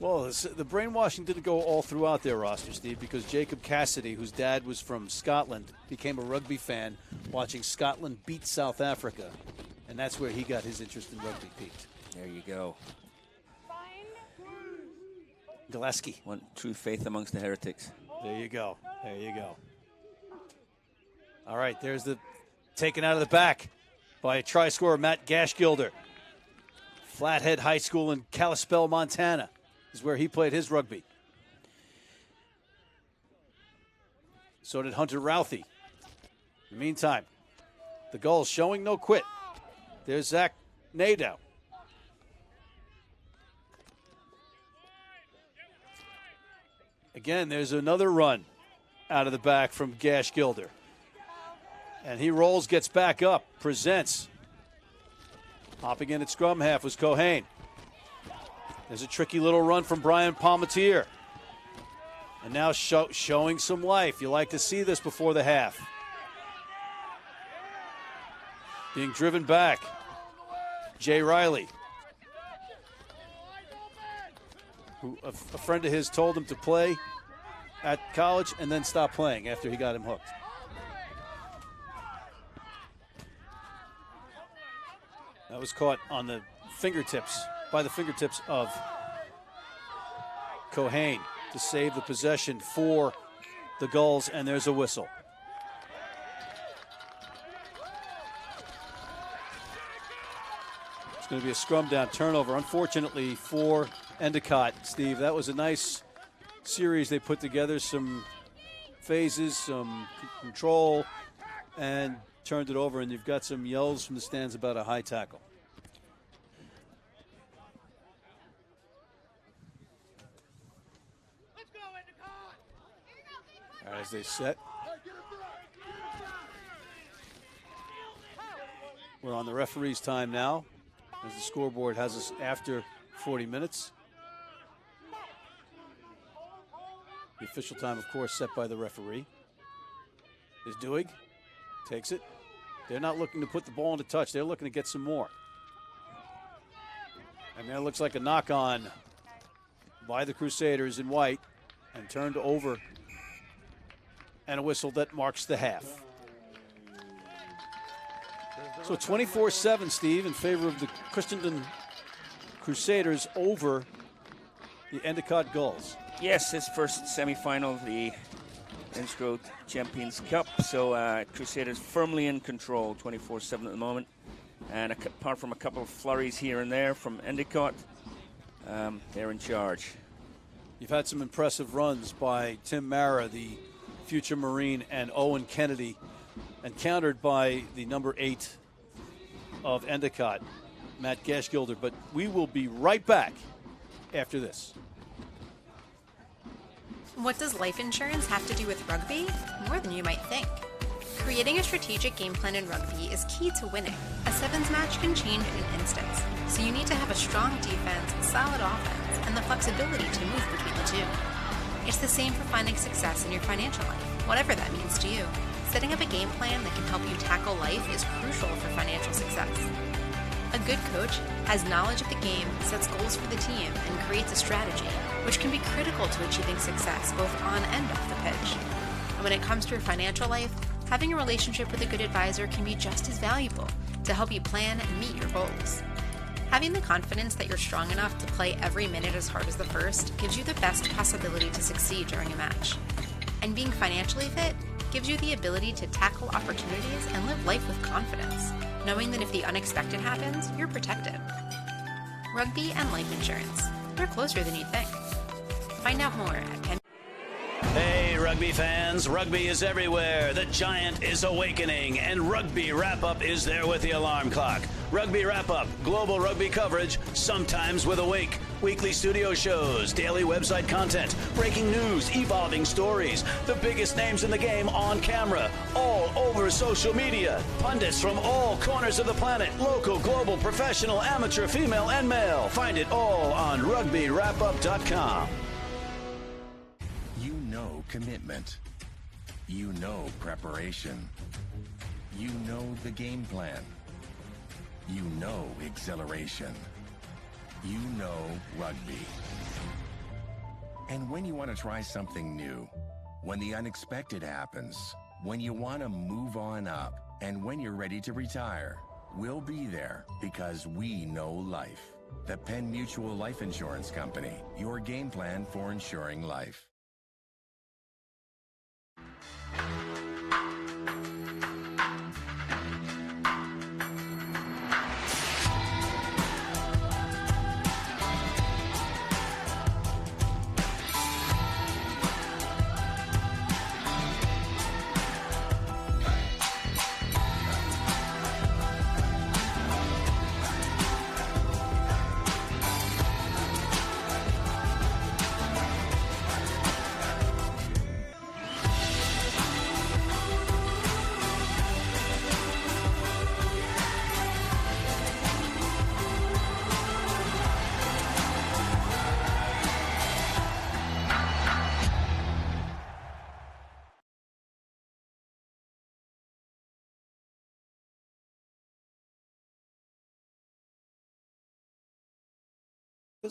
well, the brainwashing didn't go all throughout their roster, Steve, because Jacob Cassidy, whose dad was from Scotland, became a rugby fan watching Scotland beat South Africa. And that's where he got his interest in rugby peaked. There you go. Gillespie. One true faith amongst the heretics. There you go. There you go. All right, there's the taken out of the back by a try scorer, Matt Gashgilder. Flathead High School in Kalispell, Montana is where he played his rugby. So did Hunter Routhie. In the meantime, the Gulls showing no quit. There's Zach Nadeau. Again, there's another run out of the back from Gashgilder. And he rolls, gets back up, presents. Hopping in at scrum half was Cohane. There's a tricky little run from Brian Palmatier. And now showing some life. You like to see this before the half. Being driven back. Jay Riley, who a friend of his told him to play at college and then stop playing after he got him hooked. That was caught on the fingertips, by the fingertips of Cohane to save the possession for the Gulls, and there's a whistle. It's going to be a scrum down turnover. Unfortunately for Endicott, Steve, that was a nice series they put together, some phases, some control, and turned it over, and you've got some yells from the stands about a high tackle. All right, as they set. We're on the referee's time now, as the scoreboard has us after 40 minutes. The official time, of course, set by the referee. Is Duig. Takes it. They're not looking to put the ball into touch. They're looking to get some more. And there looks like a knock on by the Crusaders in white and turned over. And a whistle that marks the half. So 24-7, Steve, in favor of the Christendom Crusaders over the Endicott Gulls. Yes, his first semifinal of the NSCRO Champions Cup. So Crusaders firmly in control, 24-7 at the moment. And apart from a couple of flurries here and there from Endicott, they're in charge. You've had some impressive runs by Tim Mara, the future Marine, and Owen Kennedy, and countered by the number 8 of Endicott, Matt Gashgilder. But we will be right back after this. What does life insurance have to do with rugby? More than you might think. Creating a strategic game plan in rugby is key to winning. A sevens match can change in an instant, so you need to have a strong defense, solid offense, and the flexibility to move between the two. It's the same for finding success in your financial life, whatever that means to you. Setting up a game plan that can help you tackle life is crucial for financial success. A good coach has knowledge of the game, sets goals for the team, and creates a strategy, which can be critical to achieving success both on and off the pitch. And when it comes to your financial life, having a relationship with a good advisor can be just as valuable to help you plan and meet your goals. Having the confidence that you're strong enough to play every minute as hard as the first gives you the best possibility to succeed during a match. And being financially fit gives you the ability to tackle opportunities and live life with confidence, knowing that if the unexpected happens, you're protected. Rugby and life insurance. They're closer than you think. Find out more at Penn. Hey, rugby fans, rugby is everywhere. The giant is awakening, and Rugby Wrap-Up is there with the alarm clock. Rugby Wrap-Up, global rugby coverage, sometimes with a wink. Weekly studio shows, daily website content, breaking news, evolving stories, the biggest names in the game on camera, all over social media. Pundits from all corners of the planet, local, global, professional, amateur, female, and male. Find it all on rugbywrapup.com. You know commitment. You know preparation. You know the game plan. You know exhilaration. You know rugby. And when you want to try something new, when the unexpected happens, when you want to move on up, and when you're ready to retire, we'll be there because we know life. The Penn Mutual Life Insurance Company, your game plan for insuring life.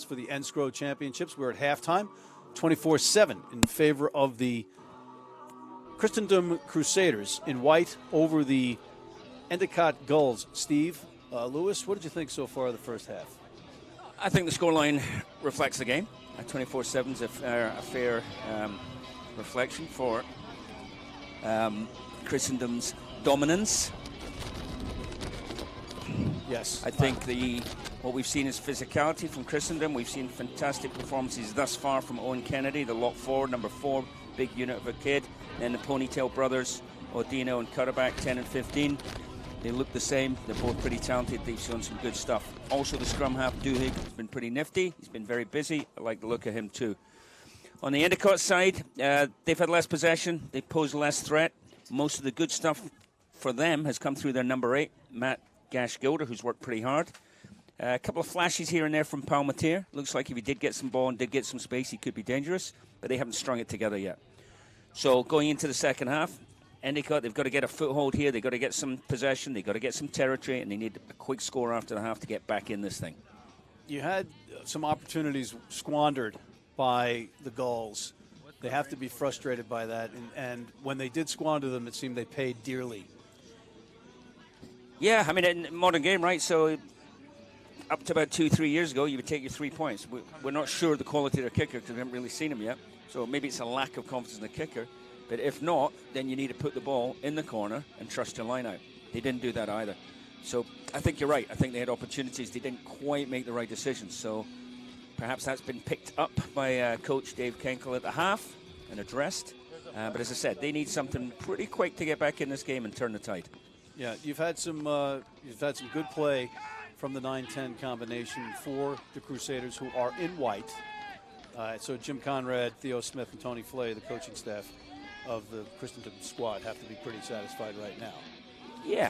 For the NSCRO Championships, we're at halftime, 24-7 in favor of the Christendom Crusaders in white over the Endicott Gulls. Steve, Lewis, what did you think so far of the first half? I think the scoreline reflects the game. 24-7 is a fair reflection for Christendom's dominance. Yes. I think what we've seen is physicality from Christendom. We've seen fantastic performances thus far from Owen Kennedy, the lock forward, number 4, big unit of a kid. Then the Ponytail brothers, Odino and Cota-Back, 10 and 15. They look the same. They're both pretty talented. They've shown some good stuff. Also, the scrum half, Duhigg, has been pretty nifty. He's been very busy. I like the look of him, too. On the Endicott side, they've had less possession. They pose less threat. Most of the good stuff for them has come through their number 8, Matt Gashgilder, who's worked pretty hard. A couple of flashes here and there from Palmatier. Looks like if he did get some ball and did get some space, he could be dangerous, but they haven't strung it together yet. So going into the second half, Endicott, they've got to get a foothold here. They've got to get some possession. They've got to get some territory, and they need a quick score after the half to get back in this thing. You had some opportunities squandered by the Gulls. They have to be frustrated by that. And when they did squander them, it seemed they paid dearly. Yeah, I mean, in modern game, right? So up to about 2-3 years ago, you would take your 3 points. We're not sure the quality of their kicker because we haven't really seen him yet. So maybe it's a lack of confidence in the kicker. But if not, then you need to put the ball in the corner and trust your line out. They didn't do that either. So I think you're right. I think they had opportunities. They didn't quite make the right decisions. So perhaps that's been picked up by Coach Dave Kenkel at the half and addressed. But as I said, they need something pretty quick to get back in this game and turn the tide. Yeah, you've had some good play from the 9-10 combination for the Crusaders, who are in white. So Jim Conrad, Theo Smith, and Tony Flay, the coaching staff of the Christendom squad, have to be pretty satisfied right now. Yeah,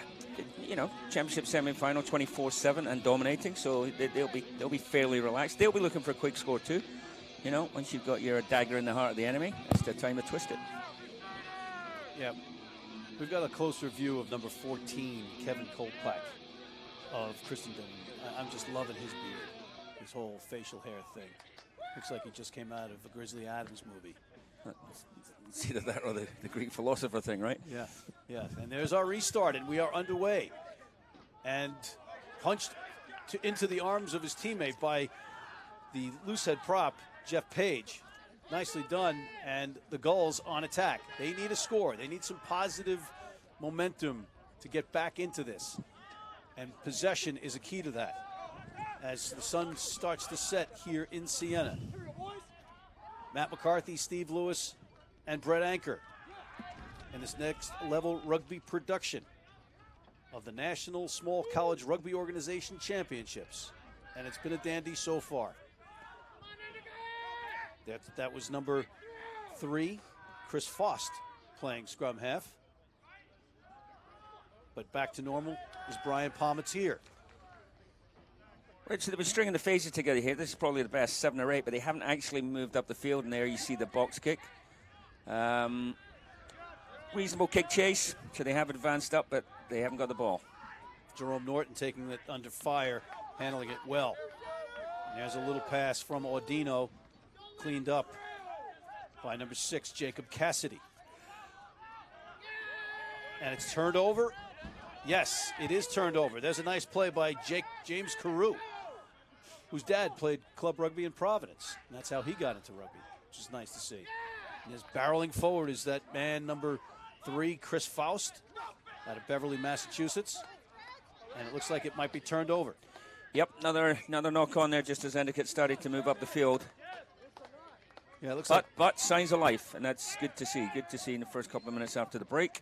you know, championship semi-final, 24/7 and dominating. So they'll be fairly relaxed. They'll be looking for a quick score too. You know, once you've got your dagger in the heart of the enemy, it's the time to twist it. Yeah, we've got a closer view of number 14, Kevin Cota-Back of Christendom. I'm just loving his beard, his whole facial hair thing. Looks like he just came out of a Grizzly Adams movie. It's either that or the Greek philosopher thing, right? Yeah, yeah. And there's our restart, and we are underway. And punched into the arms of his teammate by the loosehead prop, Jeff Page. Nicely done. And the Gulls on attack. They need a score. They need some positive momentum to get back into this. And possession is a key to that as the sun starts to set here in Siena. Matt McCarthy, Steve Lewis, and Brett Anker in this next level rugby production of the National Small College Rugby Organization Championships. And it's been a dandy so far. That was number 3, Chris Faust, playing scrum half. But back to normal is Brian Palmatier. Right, so they were stringing the phases together here. This is probably the best 7 or 8, but they haven't actually moved up the field. And there you see the box kick. Reasonable kick chase, so they have advanced up, but they haven't got the ball. Jerome Norton taking it under fire, handling it well. And there's a little pass from Audino, cleaned up by number 6, Jacob Cassidy. And it's turned over. Yes, it is turned over. There's a nice play by James Carew, whose dad played club rugby in Providence. And that's how he got into rugby, which is nice to see. And his barreling forward is that man number 3, Chris Faust, out of Beverly, Massachusetts. And it looks like it might be turned over. Yep, another knock on there just as Endicott started to move up the field. Yeah, it looks but signs of life, and that's good to see. Good to see in the first couple of minutes after the break.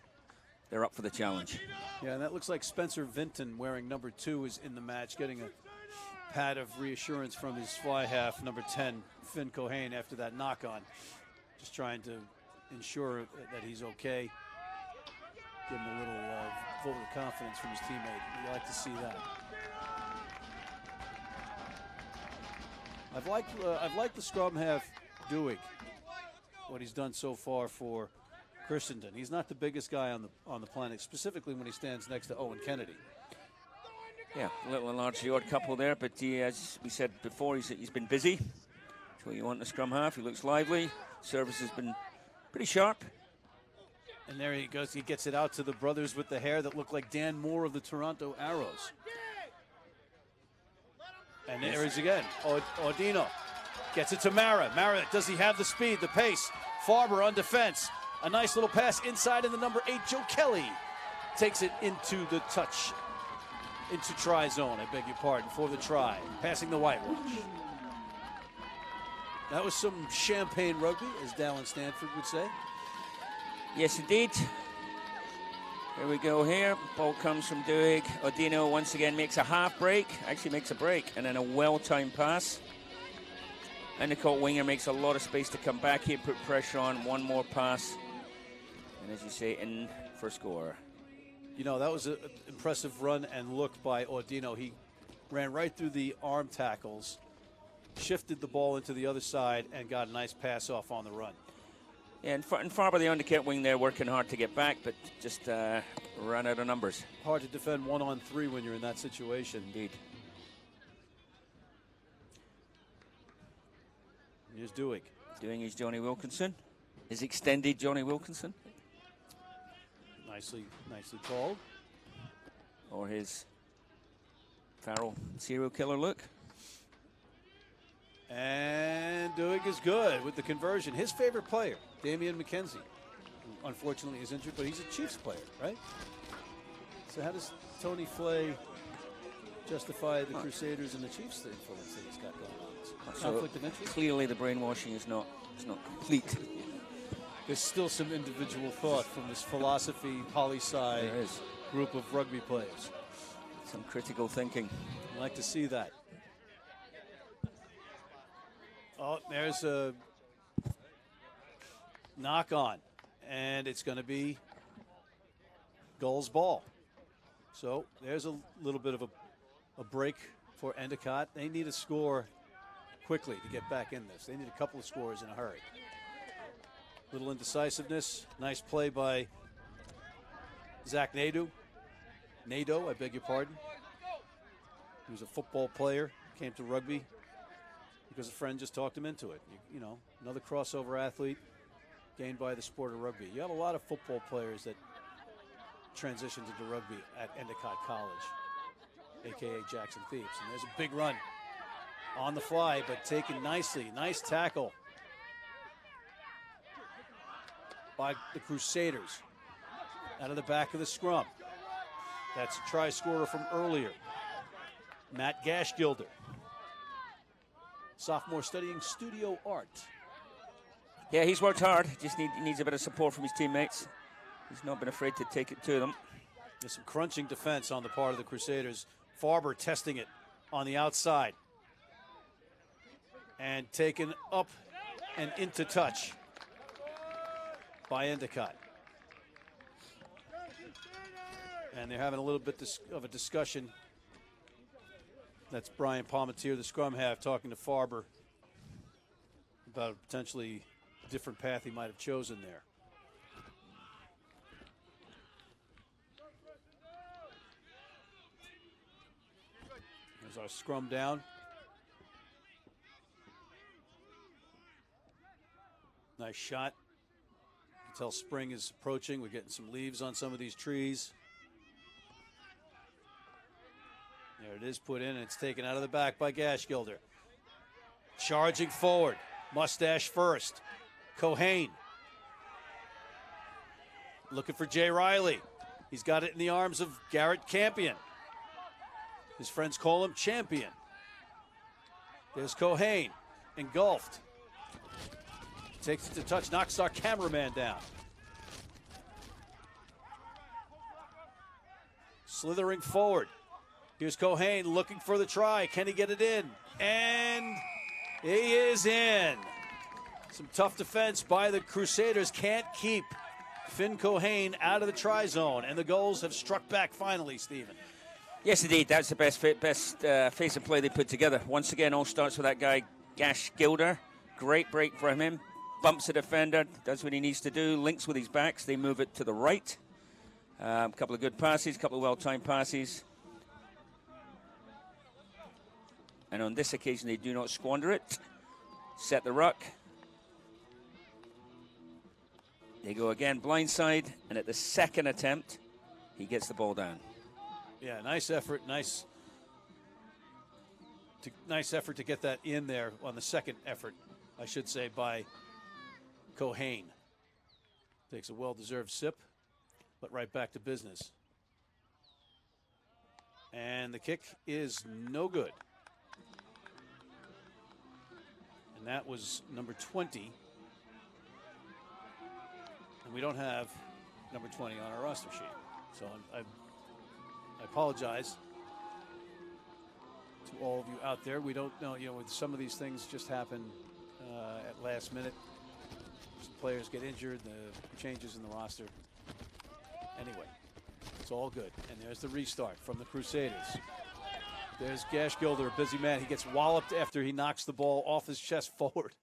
They're up for the challenge. Yeah, and that looks like Spencer Vinton, wearing number 2, is in the match, getting a pat of reassurance from his fly half, number 10, Finn Cohane, after that knock-on. Just trying to ensure that he's okay. Give him a little vote of confidence from his teammate. We like to see that. I've liked the scrum half Duig, what he's done so far for Christendom. He's not the biggest guy on the planet, specifically when he stands next to Owen Kennedy. Yeah, a little enlarged odd couple there, but as we said before, he's been busy. That's what you want in a scrum half. He looks lively. Service has been pretty sharp. And there he goes. He gets it out to the brothers with the hair that look like Dan Moore of the Toronto Arrows. And there he is again. Audino gets it to Mara. Mara, does he have the speed, the pace? Farber on defense. A nice little pass inside, and the number 8, Joe Kelly, takes it into the touch, into try zone, I beg your pardon, for the try. Passing the whitewash. That was some champagne rugby, as Dallin Stanford would say. Yes, indeed. Here we go here. Ball comes from Duig. Audino once again makes a half break, actually makes a break, and then a well-timed pass. Endicott winger makes a lot of space to come back here, put pressure on, one more pass. And as you say, in for a score. You know, that was an impressive run and look by Audino. He ran right through the arm tackles, shifted the ball into the other side, and got a nice pass off on the run. Yeah, and Farber, the Endicott wing there, working hard to get back, but just ran out of numbers. Hard to defend 1-on-3 when you're in that situation. Indeed. Here's Dewey. Doing his Johnny Wilkinson. His extended Johnny Wilkinson. Nicely called. Or his Farrell serial killer look. And Dewey is good with the conversion. His favorite player, Damian McKenzie, who unfortunately is injured, but he's a Chiefs player, right? So how does Tony Flay justify the Crusaders and the Chiefs influence that he's got going on? Conflict of interest? Clearly the brainwashing is not complete. There's still some individual thought from this philosophy, poli-sci group of rugby players. Some critical thinking. I'd like to see that. Oh, there's a knock on, and it's going to be Gulls ball. So there's a little bit of a break for Endicott. They need a score quickly to get back in this. They need a couple of scores in a hurry. Little indecisiveness. Nice play by Zach Nadeau, I beg your pardon. He was a football player, came to rugby because a friend just talked him into it. You know, another crossover athlete gained by the sport of rugby. You have a lot of football players that transitioned into rugby at Endicott College, a.k.a. Jackson Thieves. And there's a big run on the fly, but taken nicely. Nice tackle by the Crusaders out of the back of the scrum. That's a try scorer from earlier. Matt Gashgilder, sophomore studying studio art. Yeah, he's worked hard. Just needs a bit of support from his teammates. He's not been afraid to take it to them. There's some crunching defense on the part of the Crusaders. Farber testing it on the outside. And taken up and into touch by Endicott. And they're having a little bit of a discussion. That's Brian Palmetier, the scrum half, talking to Farber about a potentially different path he might have chosen there. There's our scrum down. Nice shot. You can tell spring is approaching. We're getting some leaves on some of these trees. There it is, put in, and it's taken out of the back by Gashgilder. Charging forward, mustache first. Cohane. Looking for Jay Riley. He's got it in the arms of Garrett Campion. His friends call him Champion. There's Cohane, engulfed. Takes it to touch, knocks our cameraman down. Slithering forward. Here's Cohane looking for the try. Can he get it in? And he is in. Some tough defense by the Crusaders. Can't keep Finn Cohane out of the try zone. And the Gulls have struck back finally, Stephen. Yes, indeed. That's the best face of play they put together. Once again, all starts with that guy, Gashgilder. Great break from him. Bumps the defender, does what he needs to do, links with his backs. They move it to the right. A couple of good passes, a couple of well-timed passes. And on this occasion, they do not squander it. Set the ruck. They go again, blindside, and at the second attempt, he gets the ball down. Yeah, nice effort, nice effort to get that in there on the second effort, I should say, by Cohane. Takes a well-deserved sip, but right back to business. And the kick is no good. And that was number 20. And we don't have number 20 on our roster sheet. So I apologize to all of you out there. We don't know, with some of these things just happen at last minute. Some players get injured, the changes in the roster. Anyway, it's all good. And there's the restart from the Crusaders. There's Gashgilder, a busy man. He gets walloped after he knocks the ball off his chest forward.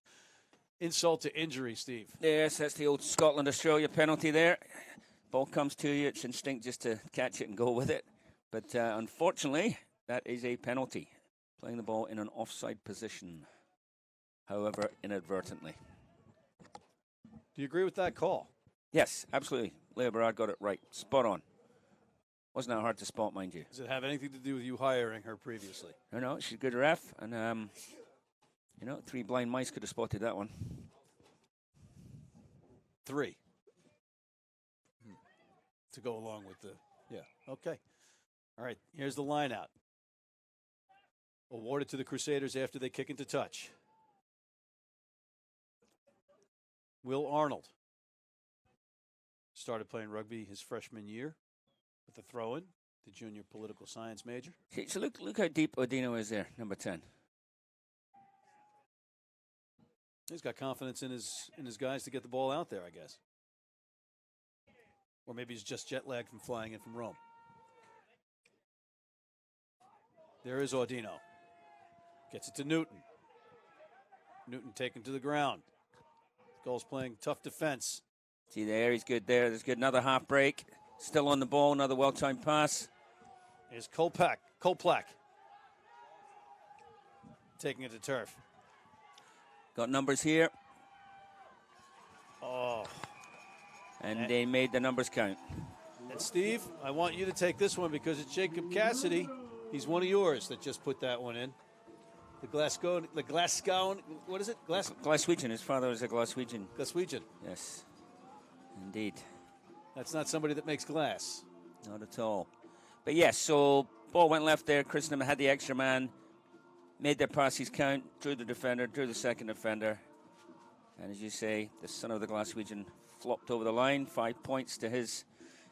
Insult to injury, Steve. Yes, that's the old Scotland-Australia penalty there. Ball comes to you, it's instinct just to catch it and go with it. But unfortunately, that is a penalty. Playing the ball in an offside position. however inadvertently. Do you agree with that call? Yes, absolutely. Leah Berard got it right. Spot on. Wasn't that hard to spot, mind you. Does it have anything to do with you hiring her previously? No, she's a good ref, and, 3 blind mice could have spotted that one. 3. To go along with the, okay. All right, here's the line out. Awarded to the Crusaders after they kick into touch. Will Arnold started playing rugby his freshman year with the throw-in, the junior political science major. So look how deep Odino is there, number 10. He's got confidence in his guys to get the ball out there, I guess. Or maybe he's just jet lagged from flying in from Rome. There is Odino. Gets it to Newton. Newton taken to the ground. Gulls playing tough defense. See there, he's good there. There's good. Another half break. Still on the ball. Another well-timed pass. Here's Kolplak. Taking it to turf. Got numbers here. Oh. And they made the numbers count. And Steve, I want you to take this one because it's Jacob Cassidy. He's one of yours that just put that one in. The Glasgow, what is it? Glaswegian. His father was a Glaswegian. Glaswegian. Yes, indeed. That's not somebody that makes glass. Not at all. But yes, so ball went left there. Christendom had the extra man, made their passes count, drew the defender, drew the second defender. And as you say, the son of the Glaswegian flopped over the line. 5 points to his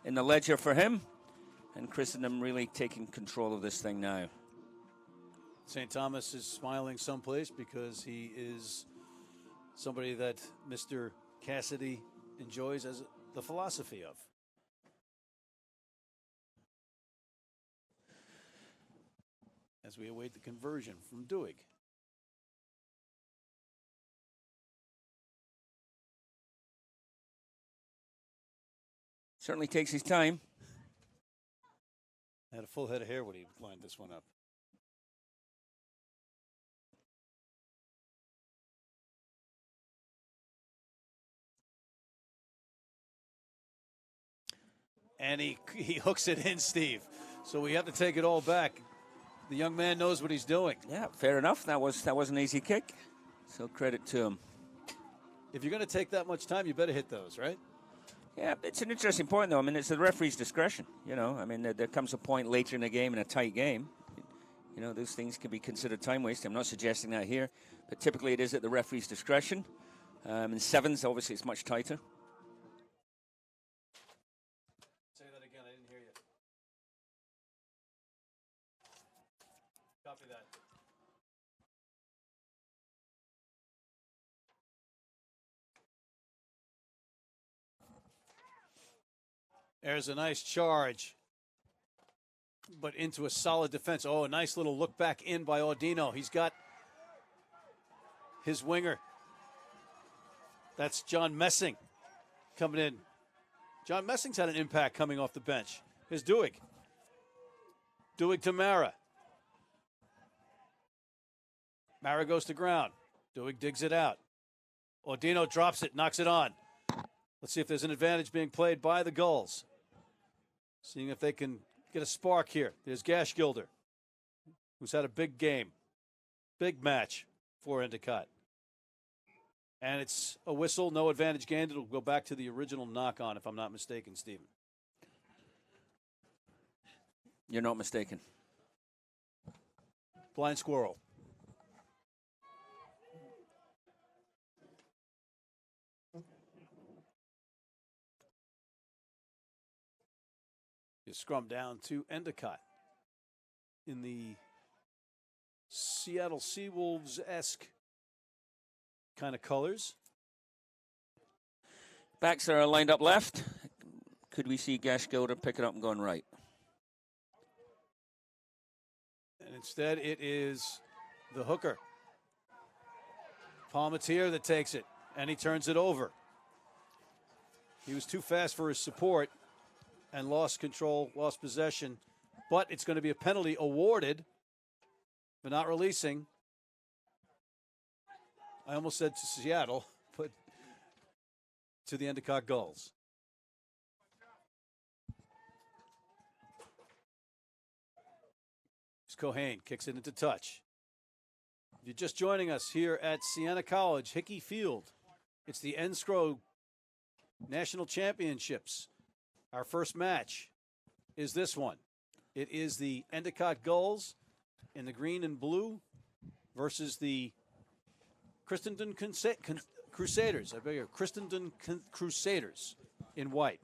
in the ledger for him. And Christendom really taking control of this thing now. St. Thomas is smiling someplace because he is somebody that Mr. Cassidy enjoys as the philosophy of. As we await the conversion from Duig. Certainly takes his time. Had a full head of hair when he lined this one up. And he hooks it in, Steve. So we have to take it all back. The young man knows what he's doing. Yeah, fair enough. That was an easy kick. So credit to him. If you're going to take that much time, you better hit those, right? Yeah, it's an interesting point, though. I mean, it's the referee's discretion. I mean, there comes a point later in the game, in a tight game. Those things can be considered time wasting. I'm not suggesting that here. But typically it is at the referee's discretion. In sevens, obviously, it's much tighter. Say that again. I didn't hear you. Copy that. There's a nice charge, but into a solid defense. Oh, a nice little look back in by Odino. He's got his winger. That's John Messing coming in. John Messing's had an impact coming off the bench. Here's Duig. Duig to Mara. Mara goes to ground. Duig digs it out. Odino drops it, knocks it on. Let's see if there's an advantage being played by the Gulls. Seeing if they can get a spark here. There's Gashgilder, who's had a big game, big match for Endicott. And it's a whistle, no advantage gained. It'll go back to the original knock-on, if I'm not mistaken, Stephen. You're not mistaken. Blind squirrel. You scrum down to Endicott in the Seattle Seawolves-esque kind of colors. Backs are lined up left. Could we see Gashgilder pick it up and going right? And instead it is the hooker, Palmatier, that takes it, and he turns it over. He was too fast for his support and lost control, lost possession. But it's going to be a penalty awarded for not releasing. I almost said to Seattle, but to the Endicott Gulls. Cohane kicks it into touch. If you're just joining us here at Siena College, Hickey Field, it's the NSCRO National Championships. Our first match is this one. It is the Endicott Gulls in the green and blue versus the Christendom Crusaders. Christendom Crusaders in white.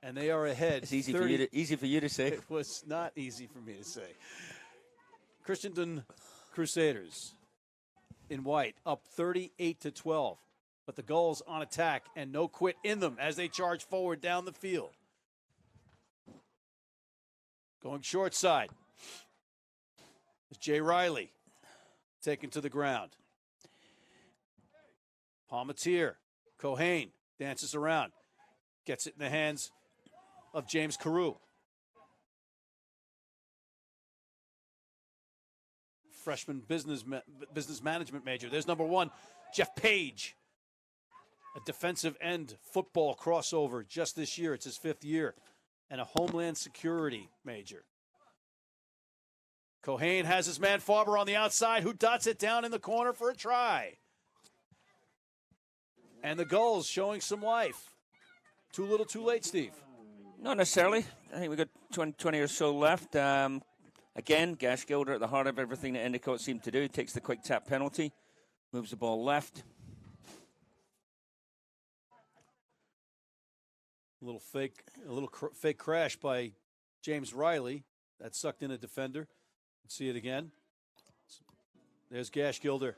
And they are ahead. It's easy for you to say. It was not easy for me to say. Christendom Crusaders in white, up 38-12. But the Gulls on attack and no quit in them as they charge forward down the field. Going short side. It's Jay Riley taken to the ground. Palmatier, Cohane dances around, gets it in the hands of James Carew. Freshman business management major. There's number 1, Jeff Page. A defensive end football crossover just this year. It's his 5th year. And a homeland security major. Cohane has his man Farber on the outside, who dots it down in the corner for a try. And the Gulls showing some life. Too little, too late, Steve. Not necessarily. I think we've got 20 or so left. Again, Gash Gilder at the heart of everything that Endicott seemed to do. Takes the quick tap penalty. Moves the ball left. A little fake crash by James Riley. That sucked in a defender. Let's see it again. There's Gash Gilder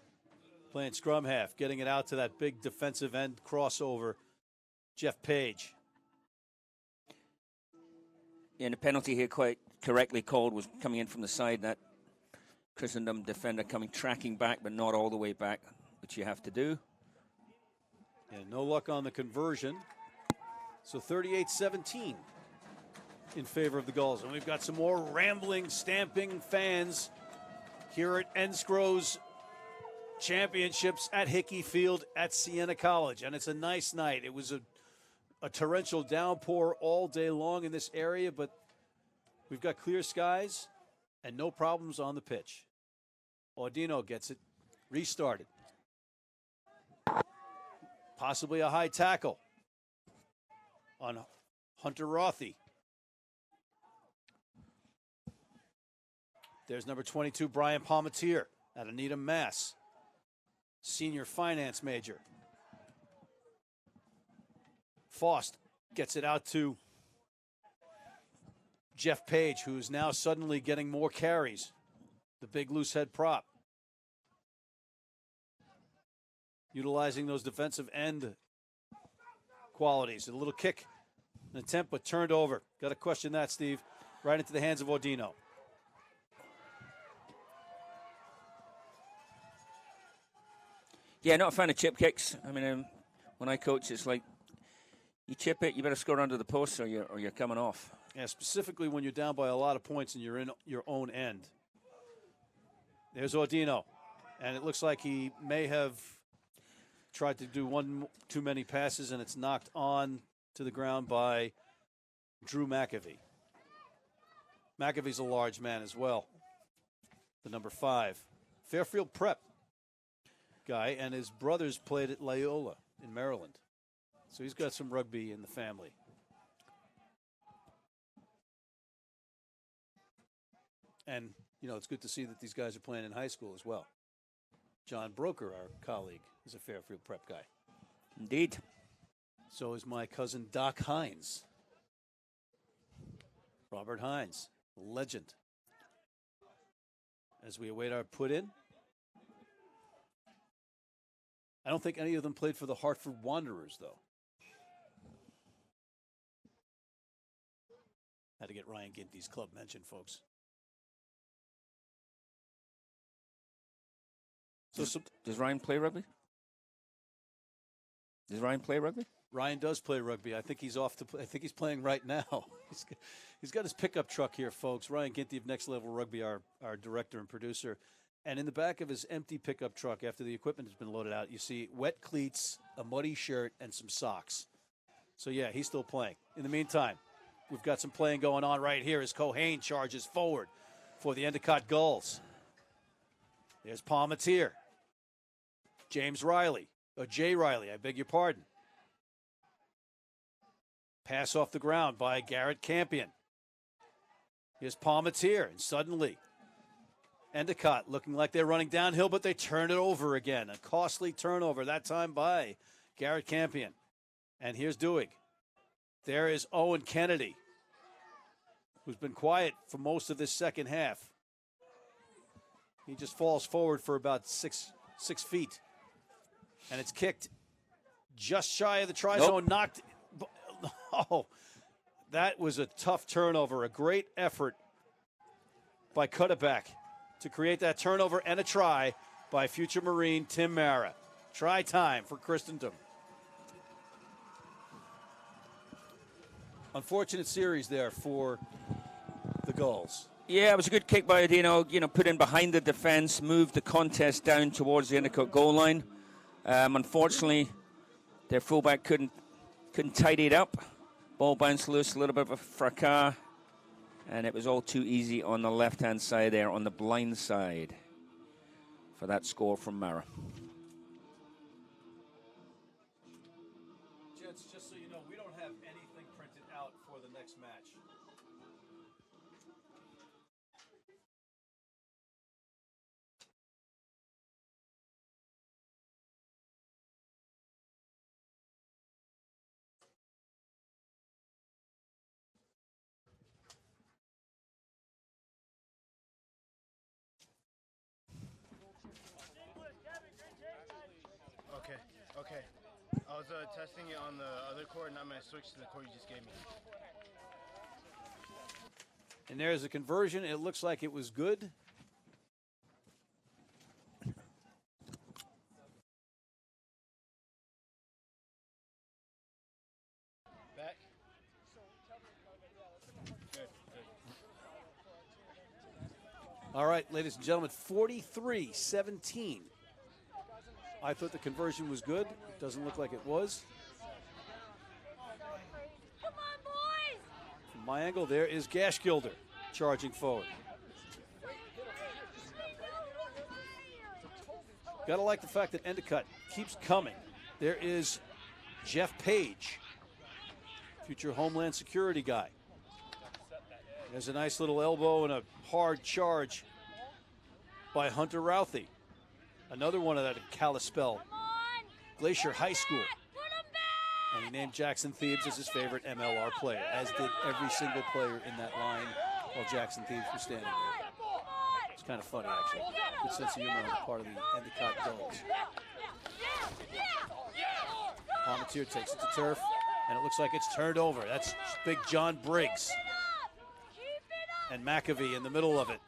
playing scrum half, getting it out to that big defensive end crossover. Jeff Page. Yeah, and the penalty here quite correctly called was coming in from the side. That Christendom defender tracking back, but not all the way back, which you have to do. Yeah, no luck on the conversion. So 38-17 in favor of the Gulls. And we've got some more rambling, stamping fans here at NSCRO's championships at Hickey Field at Siena College. And it's a nice night. It was a torrential downpour all day long in this area, but we've got clear skies and no problems on the pitch. Audino gets it restarted. Possibly a high tackle on Hunter Rothy. There's number 22, Brian Palmatier out of Needham, Mass. Senior finance major. Faust gets it out to Jeff Page, who's now suddenly getting more carries. The big loose head prop. Utilizing those defensive end qualities. A little kick, an attempt, but turned over. Got to question that, Steve. Right into the hands of Audino. Yeah, not a fan of chip kicks. I mean, when I coach, it's like you chip it, you better score under the post or you're coming off. Yeah, specifically when you're down by a lot of points and you're in your own end. There's Audino, and it looks like he may have tried to do one too many passes, and it's knocked on to the ground by Drew McAfee. McAfee's a large man as well, the number 5. Fairfield Prep guy, and his brothers played at Loyola in Maryland. So he's got some rugby in the family. And, you know, it's good to see that these guys are playing in high school as well. John Broker, our colleague, is a Fairfield Prep guy. Indeed. So is my cousin Doc Hines. Robert Hines, legend. As we await our put-in. I don't think any of them played for the Hartford Wanderers, though. Had to get Ryan Ginty's club mentioned, folks. So does Ryan play rugby? Does Ryan play rugby? Ryan does play rugby. I think he's off to play. I think he's playing right now. He's got his pickup truck here, folks. Ryan Ginty of Next Level Rugby, our director and producer. And in the back of his empty pickup truck, after the equipment has been loaded out, you see wet cleats, a muddy shirt, and some socks. So, yeah, he's still playing. In the meantime, we've got some playing going on right here as Cohane charges forward for the Endicott Gulls. There's Palmatier. James Riley. Jay Riley, I beg your pardon. Pass off the ground by Garrett Campion. Here's Palmatier, and suddenly Endicott looking like they're running downhill, but they turn it over again. A costly turnover, that time by Garrett Campion. And here's Dewey. There is Owen Kennedy, who's been quiet for most of this second half. He just falls forward for about six feet. And it's kicked just shy of the try zone, knocked. Oh, that was a tough turnover. A great effort by Cota-Back to create that turnover and a try by future Marine Tim Mara. Try time for Christendom. Unfortunate series there for the Gulls. Yeah, it was a good kick by Adino. Put in behind the defense, moved the contest down towards the Endicott goal line. Unfortunately, their fullback couldn't tidy it up. Ball bounced loose, a little bit of a fracas, and it was all too easy on the left-hand side there, on the blind side, for that score from Mara. Gents, just so you know, we don't have anything printed out for the next match. Okay. I was testing it on the other court, and I'm going to switch to the court you just gave me. And there's a conversion. It looks like it was good. Back. Good. All right, ladies and gentlemen, 43-17. I thought the conversion was good. Doesn't look like it was. Come on, boys! From my angle, there is Gashgilder charging forward. Gotta like the fact that Endicott keeps coming. There is Jeff Page, future Homeland Security guy. There's a nice little elbow and a hard charge by Hunter Routhey. Another one of that Kalispell Glacier High School. And he named Jackson Thebes as his favorite MLR player, as did every single player in that line while Jackson Thebes was standing there. It's kind of funny, actually. Good sense of humor on the part of the Endicott Gulls. Palmatier takes it to turf, and it looks like it's turned over. That's big John Briggs. And McAvee in the middle of it.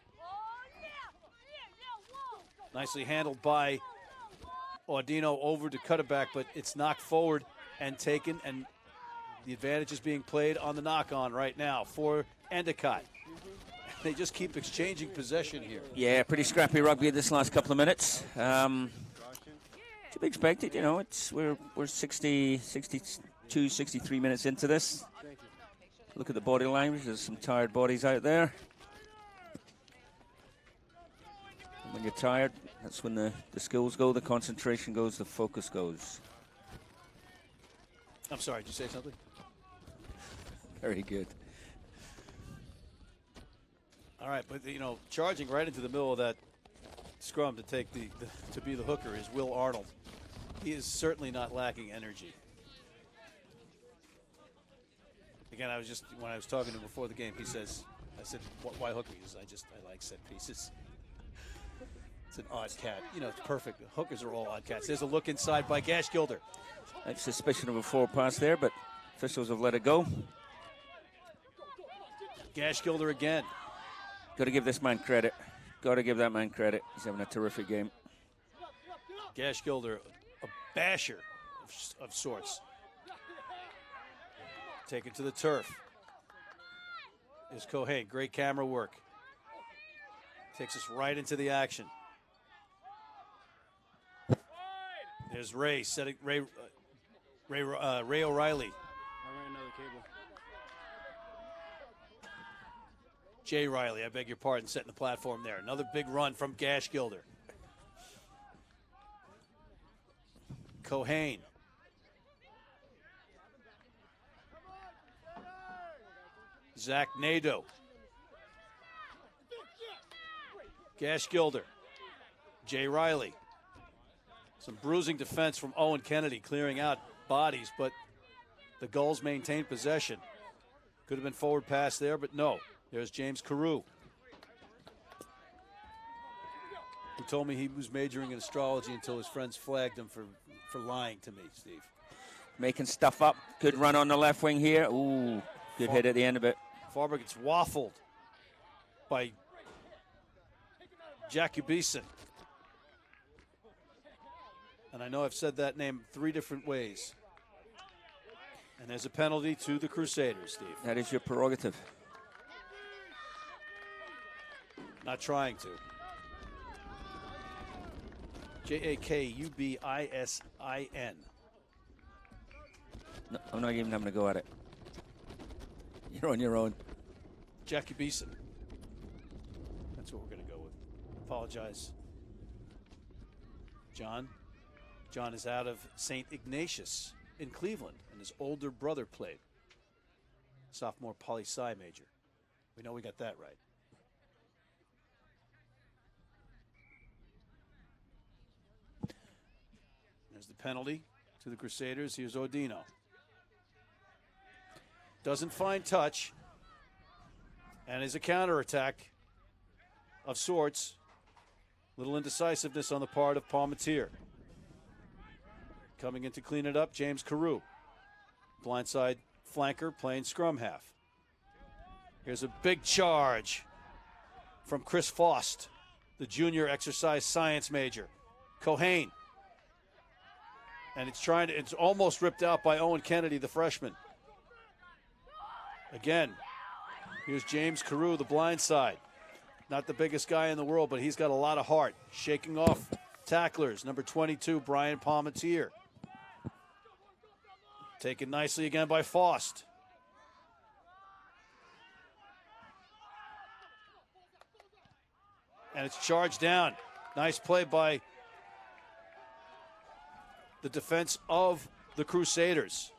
Nicely handled by Audino over to Cota-Back, but it's knocked forward and taken, and the advantage is being played on the knock-on right now for Endicott. They just keep exchanging possession here. Yeah, pretty scrappy rugby this last couple of minutes. To be expected, we're 60, 62, 63 minutes into this. Look at the body language. There's some tired bodies out there. And when you're tired, that's when the skills go, the concentration goes, the focus goes. I'm sorry, did you say something? Very good. All right, but charging right into the middle of that scrum to take to be the hooker is Will Arnold. He is certainly not lacking energy. Again, when I was talking to him before the game, I said, why hooker? He says, I like set pieces. It's an odd cat. It's perfect. Hookers are all odd cats. There's a look inside by Gashgilder. I have suspicion of a forward pass there, but officials have let it go. Gashgilder again. Got to give this man credit. Got to give that man credit. He's having a terrific game. Gashgilder, a basher of sorts. Take it to the turf. Is Cohane. Great camera work. Takes us right into the action. There's Ray setting Ray O'Reilly. I ran another cable. Jay Riley, I beg your pardon, setting the platform there. Another big run from Gash Gilder. Cohane. Zach Nadeau. Gash Gilder. Jay Riley. Some bruising defense from Owen Kennedy, clearing out bodies, but the Gulls maintained possession. Could have been forward pass there, but no. There's James Carew, who told me he was majoring in astrology until his friends flagged him for lying to me, Steve. Making stuff up. Good run on the left wing here. Ooh, good hit at the end of it. Farber gets waffled by Jacobison. And I know I've said that name 3 different ways. And there's a penalty to the Crusaders, Steve. That is your prerogative. Not trying to. Jakubison. No, I'm not even having to go at it. You're on your own. Jacobison. That's what we're going to go with. Apologize. John. John is out of St. Ignatius in Cleveland, and his older brother played. Sophomore poli-sci major. We know we got that right. There's the penalty to the Crusaders. Here's Odino. Doesn't find touch. And is a counterattack of sorts. Little indecisiveness on the part of Palmatier. Coming in to clean it up, James Carew. Blindside flanker playing scrum half. Here's a big charge from Chris Faust, the junior exercise science major. Cohane. And it's almost ripped out by Owen Kennedy, the freshman. Again, here's James Carew, the blind side. Not the biggest guy in the world, but he's got a lot of heart. Shaking off tacklers. Number 22, Brian Palmatier. Taken nicely again by Faust. And it's charged down. Nice play by the defense of the Crusaders.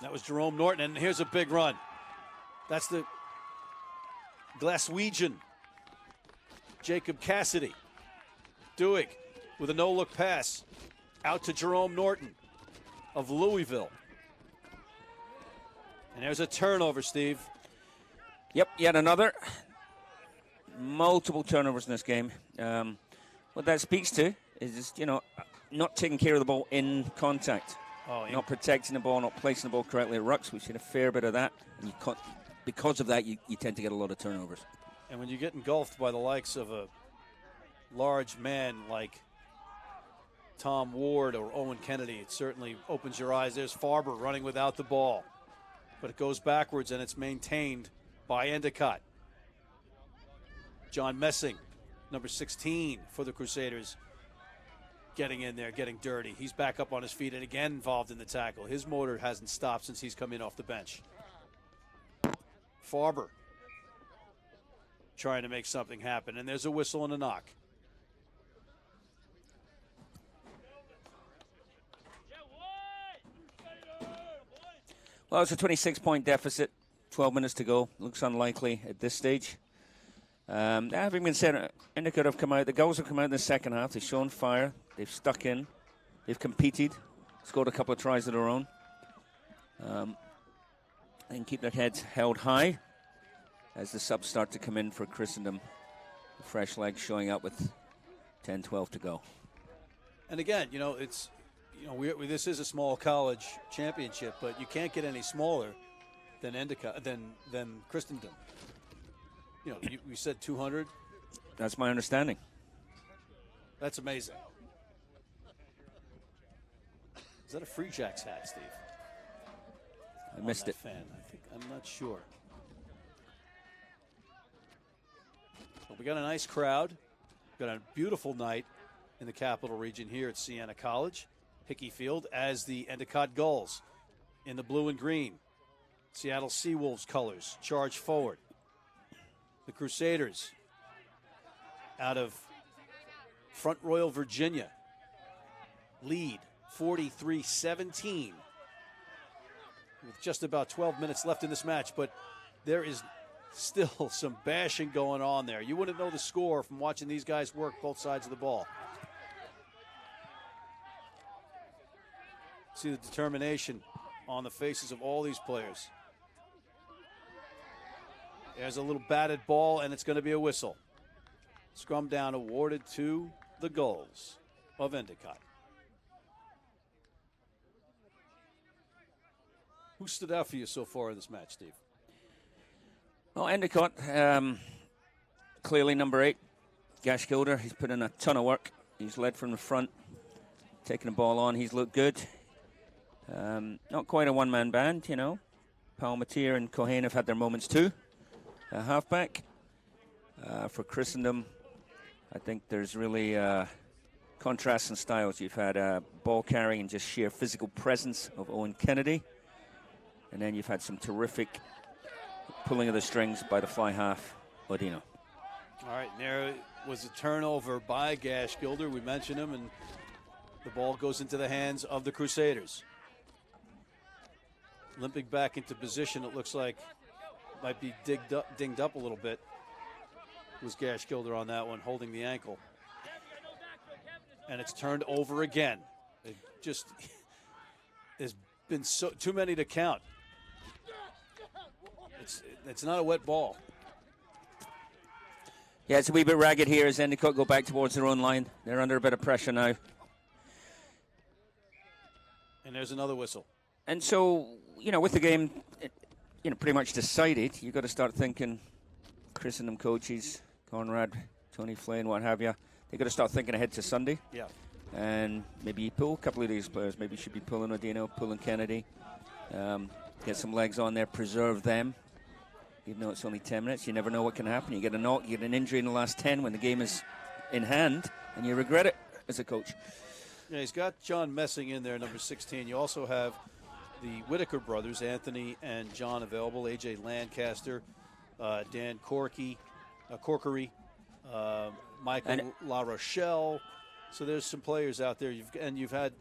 That was Jerome Norton, and here's a big run. That's the Glaswegian. Jacob Cassidy. Duig with a no-look pass out to Jerome Norton of Louisville. And there's a turnover, Steve. Yep, yet another. Multiple turnovers in this game. What that speaks to is just, not taking care of the ball in contact. Oh, yeah. Not protecting the ball, not placing the ball correctly at rucks. We've seen a fair bit of that. And because of that, you tend to get a lot of turnovers. And when you get engulfed by the likes of a large man like Tom Ward or Owen Kennedy, it certainly opens your eyes. There's Farber running without the ball. But it goes backwards, and it's maintained by Endicott. John Messing, number 16 for the Crusaders, getting in there, getting dirty. He's back up on his feet and again involved in the tackle. His motor hasn't stopped since he's come in off the bench. Farber trying to make something happen, and there's a whistle and a knock. Well, it's a 26-point deficit, 12 minutes to go. Looks unlikely at this stage. That having been said, Endicott have come out. The Gulls have come out in the second half. They've shown fire. They've stuck in. They've competed. Scored a couple of tries of their own. And keep their heads held high as the subs start to come in for Christendom. Fresh legs showing up with 10-12 to go. And again, it's this is a small college championship, but you can't get any smaller than Endicott than Christendom. We said 200. That's my understanding. That's amazing. Is that a Free Jacks hat, Steve? I missed it. Fan. I'm not sure. But we got a nice crowd. Got a beautiful night. in the capital region here at Siena College. Hickey Field as the Endicott Gulls in the blue and green. Seattle Seawolves colors charge forward. The Crusaders out of Front Royal, Virginia, lead 43-17 with just about 12 minutes left in this match, but there is still some bashing going on there. You wouldn't know the score from watching these guys work both sides of the ball. See the determination on the faces of all these players. There's a little batted ball, and it's going to be a whistle. Scrum down awarded to the Gulls of Endicott. Who stood out for you so far in this match, Steve? Well, Endicott, clearly number 8, Gash Gilder. He's put in a ton of work. He's led from the front, taking the ball on. He's looked good. Not quite a one-man band, you know. Palmatier and Cohen have had their moments too. Halfback. For Christendom, I think there's really contrasts in styles. You've had ball carrying and just sheer physical presence of Owen Kennedy. And then you've had some terrific pulling of the strings by the fly half, Odino. All right, there was a turnover by Gash Gilder. We mentioned him, and the ball goes into the hands of the Crusaders. Limping back into position, it looks like might be dinged up a little bit. Was Gash Gilder on that one, holding the ankle. And it's turned over again. It just, there's been too many to count. It's not a wet ball. Yeah, it's a wee bit ragged here as Endicott go back towards their own line. They're under a bit of pressure now. And there's another whistle. And so, you know, with the game, pretty much decided, you've got to start thinking, Christendom coaches, Conrad, Tony Flynn, what have you, they've got to start thinking ahead to Sunday. Yeah. And maybe you pull a couple of these players. Maybe you should be pulling Odino, pulling Kennedy. Get some legs on there, preserve them. Even though it's only 10 minutes, you never know what can happen. You get a knock, you get an injury in the last 10 when the game is in hand, and you regret it as a coach. Yeah, he's got John Messing in there, number 16. You also have the Whitaker brothers, Anthony and John, available. A.J. Lancaster, Dan Corkery, Michael La Rochelle. So there's some players out there. You've had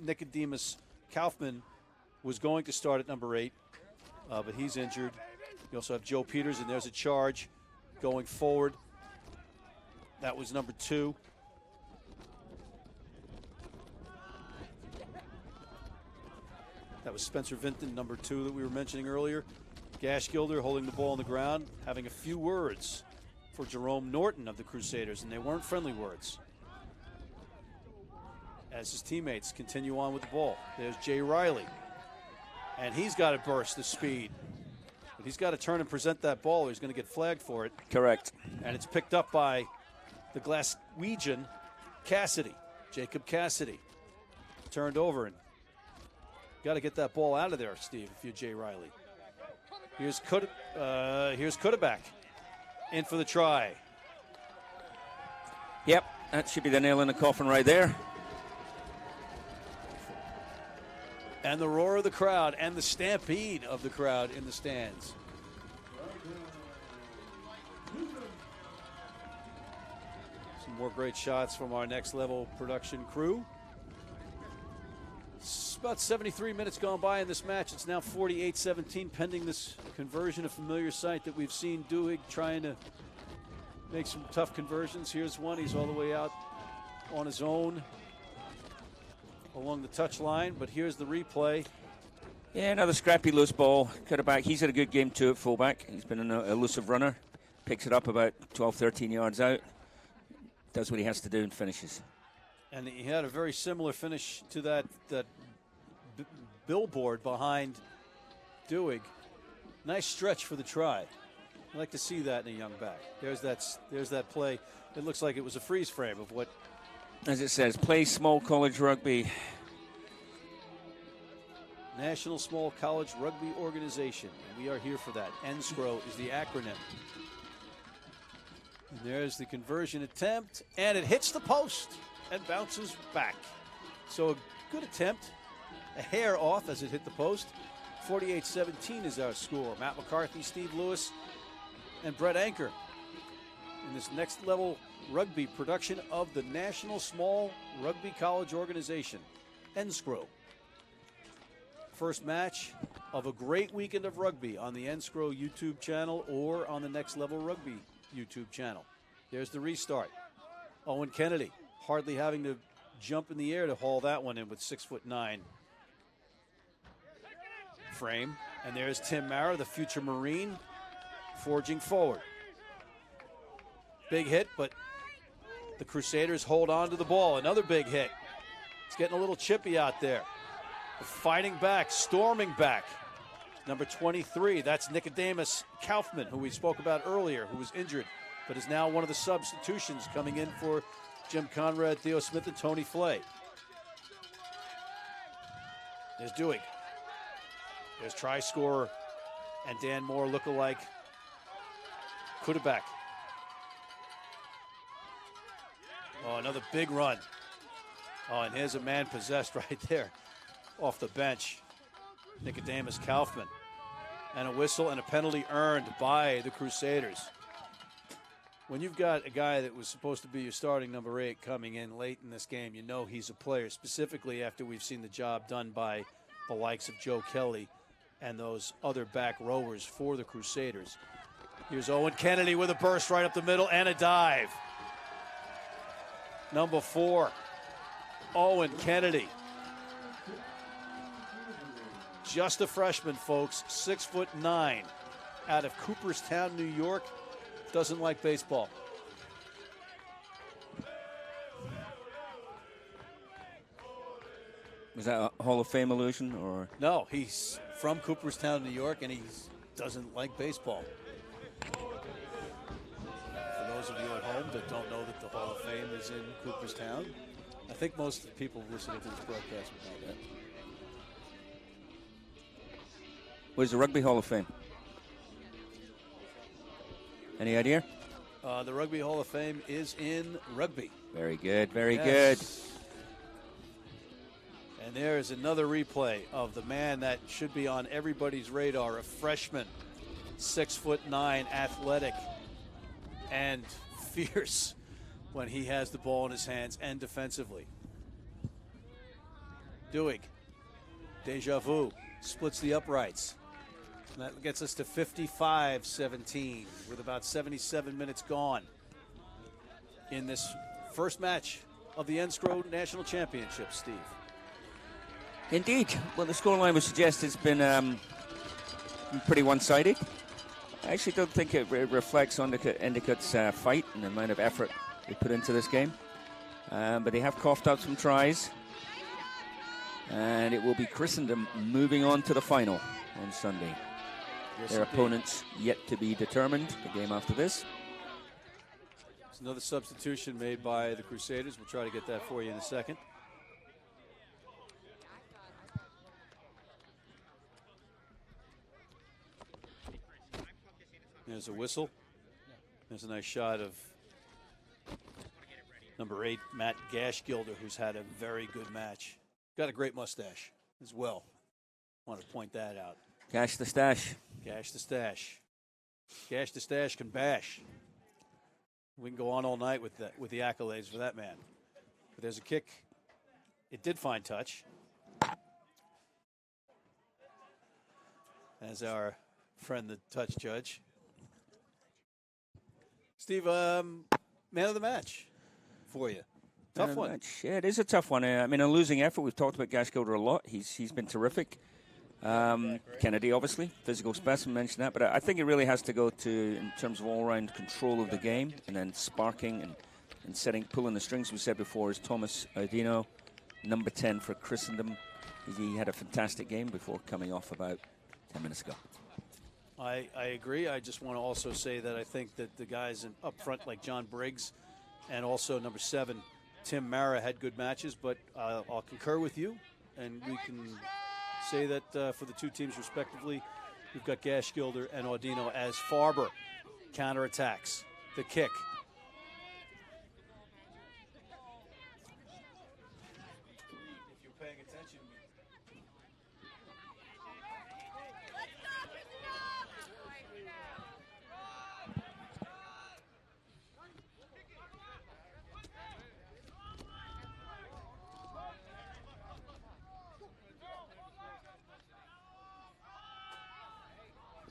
Nicodemus Kaufman was going to start at number 8, but he's injured. You also have Joe Peters, and there's a charge going forward. That was number 2. That was Spencer Vinton, number 2 that we were mentioning earlier. Gash Gilder holding the ball on the ground, having a few words for Jerome Norton of the Crusaders, and they weren't friendly words. As his teammates continue on with the ball. There's Jay Riley, and he's got to burst the speed. But he's got to turn and present that ball, or he's going to get flagged for it. Correct. And it's picked up by the Glaswegian Cassidy, Jacob Cassidy. Turned over, and got to get that ball out of there, Steve, if you're Jay Riley. Here's Cota-Back in for the try. Yep, that should be the nail in the coffin right there. And the roar of the crowd and the stampede of the crowd in the stands. Some more great shots from our next level production crew. It's about 73 minutes gone by in this match. It's now 48-17 pending this conversion, a familiar sight that we've seen Duhigg trying to make some tough conversions. Here's one. He's all the way out on his own along the touch line, but here's the replay. Yeah, another scrappy loose ball. Cota-Back, he's had a good game too at fullback. He's been an elusive runner. Picks it up about 12, 13 yards out. Does what he has to do and finishes. And he had a very similar finish to that billboard behind Duhigg. Nice stretch for the try. I like to see that in a young back. There's that play. It looks like it was a freeze frame of what. As it says, play small college rugby. National Small College Rugby Organization. And we are here for that. NSCRO is the acronym. And there's the conversion attempt, and it hits the post and bounces back. So a good attempt, a hair off as it hit the post. 48-17 is our score. Matt McCarthy, Steve Lewis, and Brett Anker in this next level rugby production of the National Small Rugby College Organization, NSCRO. First match of a great weekend of rugby on the NSCRO YouTube channel or on the Next Level Rugby YouTube channel. There's the restart. Owen Kennedy hardly having to jump in the air to haul that one in with 6'9" frame. And there's Tim Mara, the future Marine, forging forward. Big hit, but the Crusaders hold on to the ball. Another big hit. It's getting a little chippy out there. Fighting back, storming back. Number 23, that's Nicodemus Kaufman, who we spoke about earlier, who was injured, but is now one of the substitutions coming in for Jim Conrad, Theo Smith, and Tony Flay. There's Dewey. There's try scorer and Dan Moore lookalike Cota-Back. Oh, another big run. Oh, and here's a man possessed right there off the bench. Nicodemus Kaufman. And a whistle and a penalty earned by the Crusaders. When you've got a guy that was supposed to be your starting number 8 coming in late in this game, you know he's a player, specifically after we've seen the job done by the likes of Joe Kelly and those other back rowers for the Crusaders. Here's Owen Kennedy with a burst right up the middle and a dive. Number 4, Owen Kennedy. Just a freshman, folks, 6'9", out of Cooperstown, New York. Doesn't like baseball. Was that a Hall of Fame allusion, or? No, he's from Cooperstown, New York, and he doesn't like baseball. For those of you at home that don't know that the Hall of Fame is in Cooperstown, I think most of the people listening to this broadcast would know that. Where's the Rugby Hall of Fame? Any idea? The Rugby Hall of Fame is in rugby. Very good, very Yes. good. And there is another replay of the man that should be on everybody's radar, a freshman, 6'9", athletic, and fierce when he has the ball in his hands and defensively. Dewey, deja vu, splits the uprights. And that gets us to 55-17 with about 77 minutes gone in this first match of the NSCRO National Championship, Steve. Indeed. Well, the scoreline would suggest it's been pretty one-sided. I actually don't think it reflects on Endicott's fight and the amount of effort they put into this game. But they have coughed up some tries. And it will be Christendom moving on to the final on Sunday. Yes, Their indeed. opponents yet to be determined, the game after this. There's another substitution made by the Crusaders. We'll try to get that for you in a second. There's a whistle. There's a nice shot of number 8, Matt Gashgilder, who's had a very good match. Got a great mustache as well. Want to point that out. Cash the stash. Gash the stash. Gash the stash can bash. We can go on all night with the accolades for that man. But there's a kick. It did find touch. As our friend, the touch judge. Steve, man of the match for you. Tough one. Match. Yeah, it is a tough one. I mean, a losing effort. We've talked about Gashgilder a lot. He's been terrific. Kennedy, obviously, physical specimen, mentioned that. But I think it really has to go to, in terms of all-round control of the game, and then sparking and pulling the strings. We said before is Thomas Audino, number 10 for Christendom. He had a fantastic game before coming off about 10 minutes ago. I agree. I just want to also say that I think that the guys up front, like John Briggs, and also number 7, Tim Mara, had good matches. But I'll concur with you, and we can say that for the two teams respectively, we've got Gashgilder and Audino as Farber counterattacks. The kick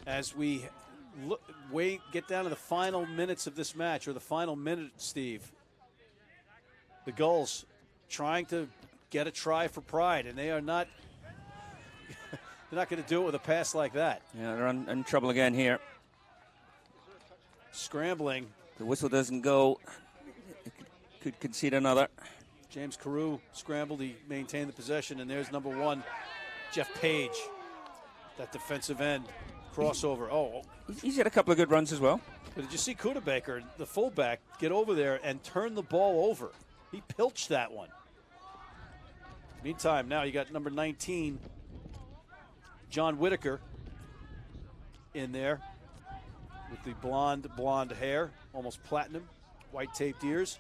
As we get down to the final minutes of this match, or the final minute, Steve, the Gulls trying to get a try for pride, and they are not they're not going to do it with a pass like that. Yeah, they're in trouble again here. Scrambling. The whistle doesn't go. Could concede another. James Carew scrambled. He maintained the possession, and there's number 1, Jeff Page, that defensive end crossover. Oh, he's had a couple of good runs as well. But did you see Cota-Back, the fullback, get over there and turn the ball over? He pilched that one. Meantime, now you got number 19, John Whitaker, in there with the blonde hair, almost platinum, white taped ears.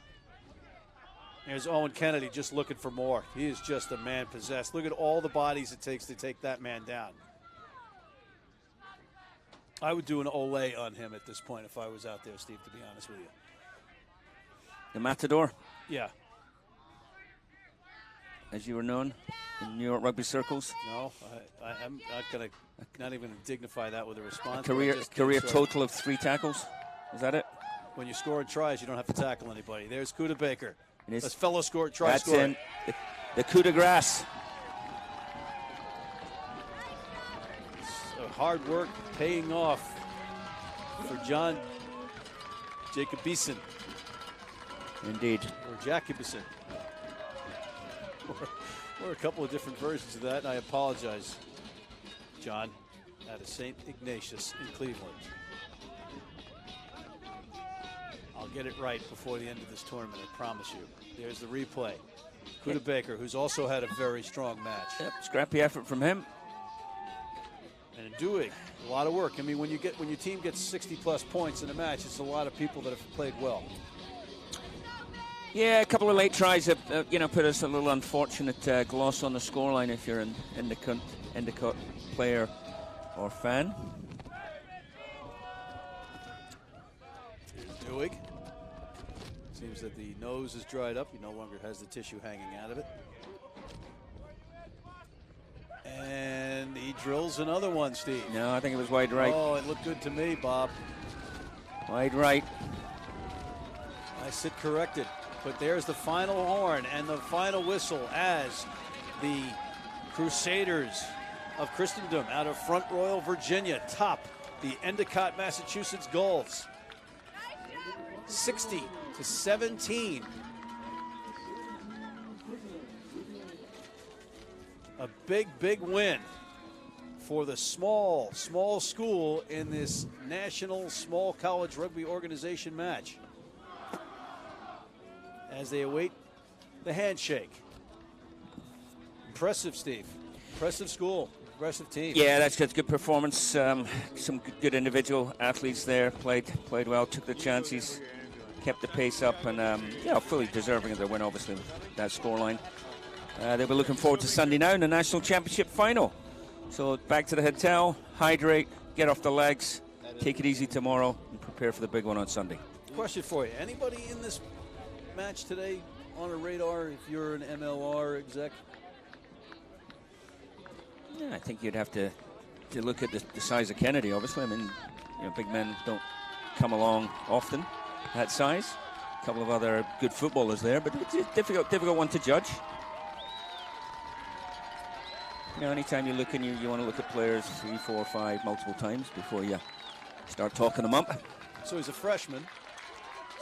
There's Owen Kennedy just looking for more. He is just a man possessed. Look at all the bodies it takes to take that man down. I would do an Olay on him at this point if I was out there, Steve, to be honest with you. The Matador. Yeah. As you were known in New York rugby circles. No, I'm not even going to dignify that with a response. Career total of 3 tackles. Is that it? When you score in tries, you don't have to tackle anybody. There's Cota-Back. That's fellow try that's scoring. In the coup de grace. So hard work paying off for John Jacobson. Indeed. Or Jacobson. Or a couple of different versions of that, and I apologize, John, out of St. Ignatius in Cleveland. I'll get it right before the end of this tournament, I promise you. There's the replay. Cota-Back, who's also had a very strong match. Yep, scrappy effort from him. And doing a lot of work. I mean, when your team gets 60-plus points in a match, it's a lot of people that have played well. Yeah, a couple of late tries have put us a little unfortunate gloss on the scoreline if you're an Endicott player or fan. Doig. Seems that the nose is dried up. He no longer has the tissue hanging out of it. And he drills another one, Steve. No, I think it was wide right. Oh, it looked good to me, Bob. Wide right. I sit corrected. But there's the final horn and the final whistle as the Crusaders of Christendom out of Front Royal, Virginia, top the Endicott, Massachusetts Gulls. 60-17. A big win for the small school in this National Small College Rugby Organization match, as they await the handshake. Impressive, Steve. Impressive school. Impressive team. Yeah, that's good performance. Some good individual athletes there. Played well, took the chances, kept the pace up, and fully deserving of their win, obviously, with that scoreline. They'll be looking forward to Sunday now in the National Championship final. So back to the hotel, hydrate, get off the legs, take it easy tomorrow, and prepare for the big one on Sunday. Question for you. Anybody in this match today on a radar if you're an MLR exec? Yeah, I think you'd have to look at the size of Kennedy, obviously. I mean, big men don't come along often that size. A couple of other good footballers there, but it's a difficult one to judge. Anytime you're looking, you want to look at players 3, 4, 5 multiple times before you start talking them up. So he's a freshman.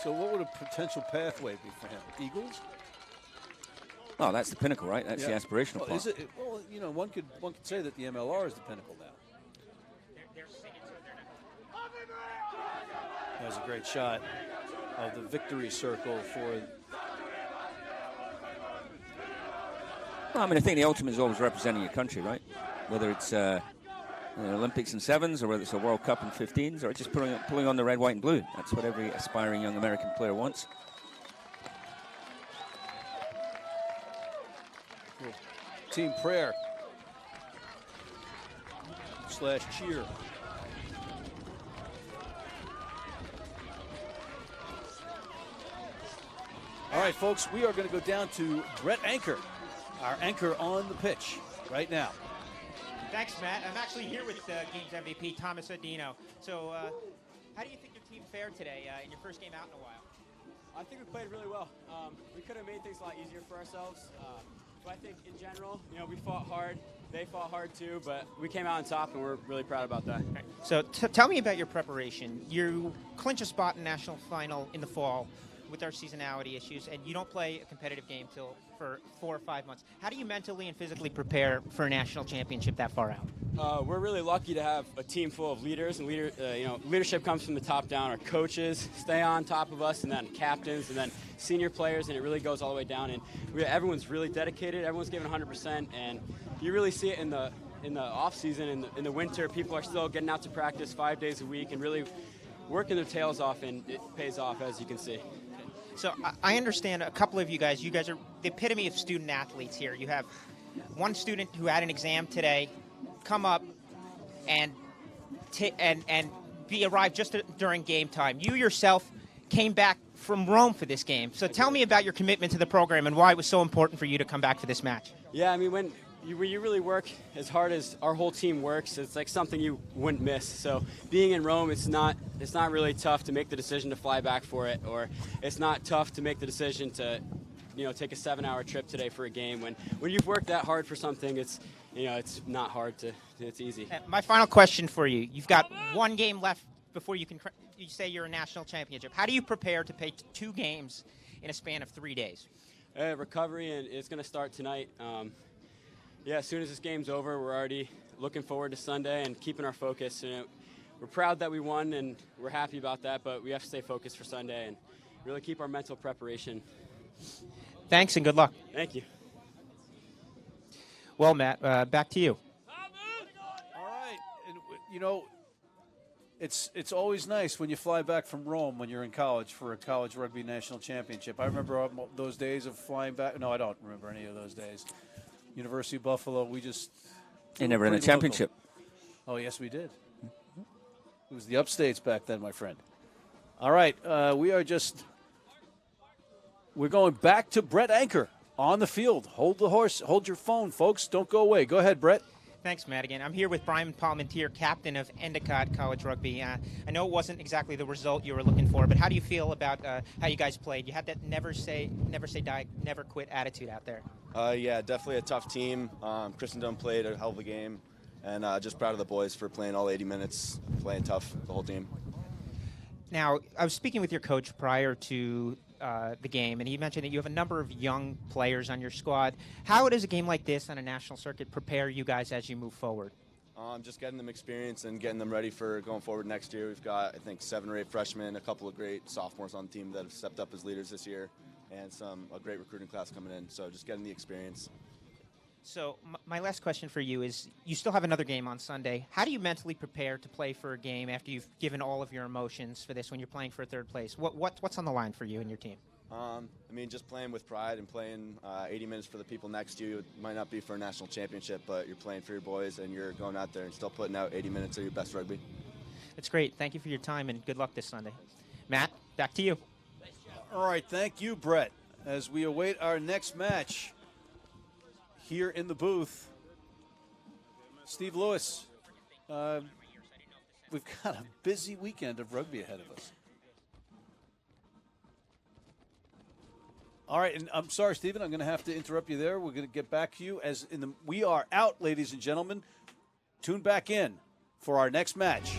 So what would a potential pathway be for him? Eagles? Oh, that's the pinnacle, right? That's the aspirational part. Is it? Well, one could say that the MLR is the pinnacle now. That was a great shot of the victory circle for. Well, I mean, I think the ultimate is always representing your country, right? Whether it's the Olympics in 7s, or whether it's a World Cup in 15s, or just pulling on the red, white, and blue. That's what every aspiring young American player wants. Team prayer / cheer. All right, folks, we are going to go down to Brett Anchor, our anchor on the pitch right now. Thanks, Matt. I'm actually here with Games MVP, Thomas Adino. So, how do you think your team fared today in your first game out in a while? I think we played really well. We could have made things a lot easier for ourselves. But I think in general, we fought hard. They fought hard too, but we came out on top, and we're really proud about that. Right. So tell me about your preparation. You clinch a spot in national final in the fall with our seasonality issues, and you don't play a competitive game for 4 or 5 months. How do you mentally and physically prepare for a national championship that far out? We're really lucky to have a team full of leaders, and leadership comes from the top down. Our coaches stay on top of us, and then captains, and then senior players, and it really goes all the way down. And everyone's really dedicated. Everyone's giving 100%, and you really see it in the off season, in the winter. People are still getting out to practice 5 days a week and really working their tails off, and it pays off, as you can see. So I understand a couple of you guys are the epitome of student athletes here. You have one student who had an exam today come up and arrived just during game time. You yourself came back from Rome for this game. So tell me about your commitment to the program and why it was so important for you to come back for this match. Yeah, I mean, when you really work as hard as our whole team works, it's like something you wouldn't miss. So being in Rome, it's not really tough to make the decision to fly back for it, or it's not tough to make the decision to, take a 7-hour trip today for a game. When you've worked that hard for something, it's not hard it's easy. My final question for you: you've got one game left before you say you're a national championship. How do you prepare to play 2 games in a span of 3 days? Recovery, and it's going to start tonight. As soon as this game's over, we're already looking forward to Sunday and keeping our focus. We're proud that we won, and we're happy about that, but we have to stay focused for Sunday and really keep our mental preparation. Thanks, and good luck. Thank you. Well, Matt, back to you. All right. And, it's always nice when you fly back from Rome when you're in college for a college rugby national championship. I remember those days of flying back. No, I don't remember any of those days. University of Buffalo, we just... They never in a championship. Oh, yes, we did. It was the upstates back then, my friend. All right, we're going back to Brett Anchor on the field. Hold the horse. Hold your phone, folks. Don't go away. Go ahead, Brett. Thanks, Matt. Again, I'm here with Brian Palmentier, captain of Endicott College Rugby. I know it wasn't exactly the result you were looking for, but how do you feel about how you guys played? You had that never say die, never quit attitude out there. Yeah, definitely a tough team. Christendom played a hell of a game, and just proud of the boys for playing all 80 minutes, playing tough, the whole team. Now, I was speaking with your coach prior to the game, and he mentioned that you have a number of young players on your squad. How does a game like this on a national circuit prepare you guys as you move forward? Just getting them experience and getting them ready for going forward next year. We've got, I think, 7 or 8 freshmen, a couple of great sophomores on the team that have stepped up as leaders this year, and a great recruiting class coming in. So just getting the experience. So my last question for you is, you still have another game on Sunday. How do you mentally prepare to play for a game after you've given all of your emotions for this when you're playing for 3rd place? What's on the line for you and your team? Just playing with pride and playing 80 minutes for the people next to you. It might not be for a national championship, but you're playing for your boys, and you're going out there and still putting out 80 minutes of your best rugby. That's great. Thank you for your time, and good luck this Sunday. Matt, back to you. All right, thank you, Brett. As we await our next match here in the booth, Steve Lewis, we've got a busy weekend of rugby ahead of us. All right, and I'm sorry, Stephen, I'm going to have to interrupt you there. We're going to get back to you we are out, ladies and gentlemen. Tune back in for our next match.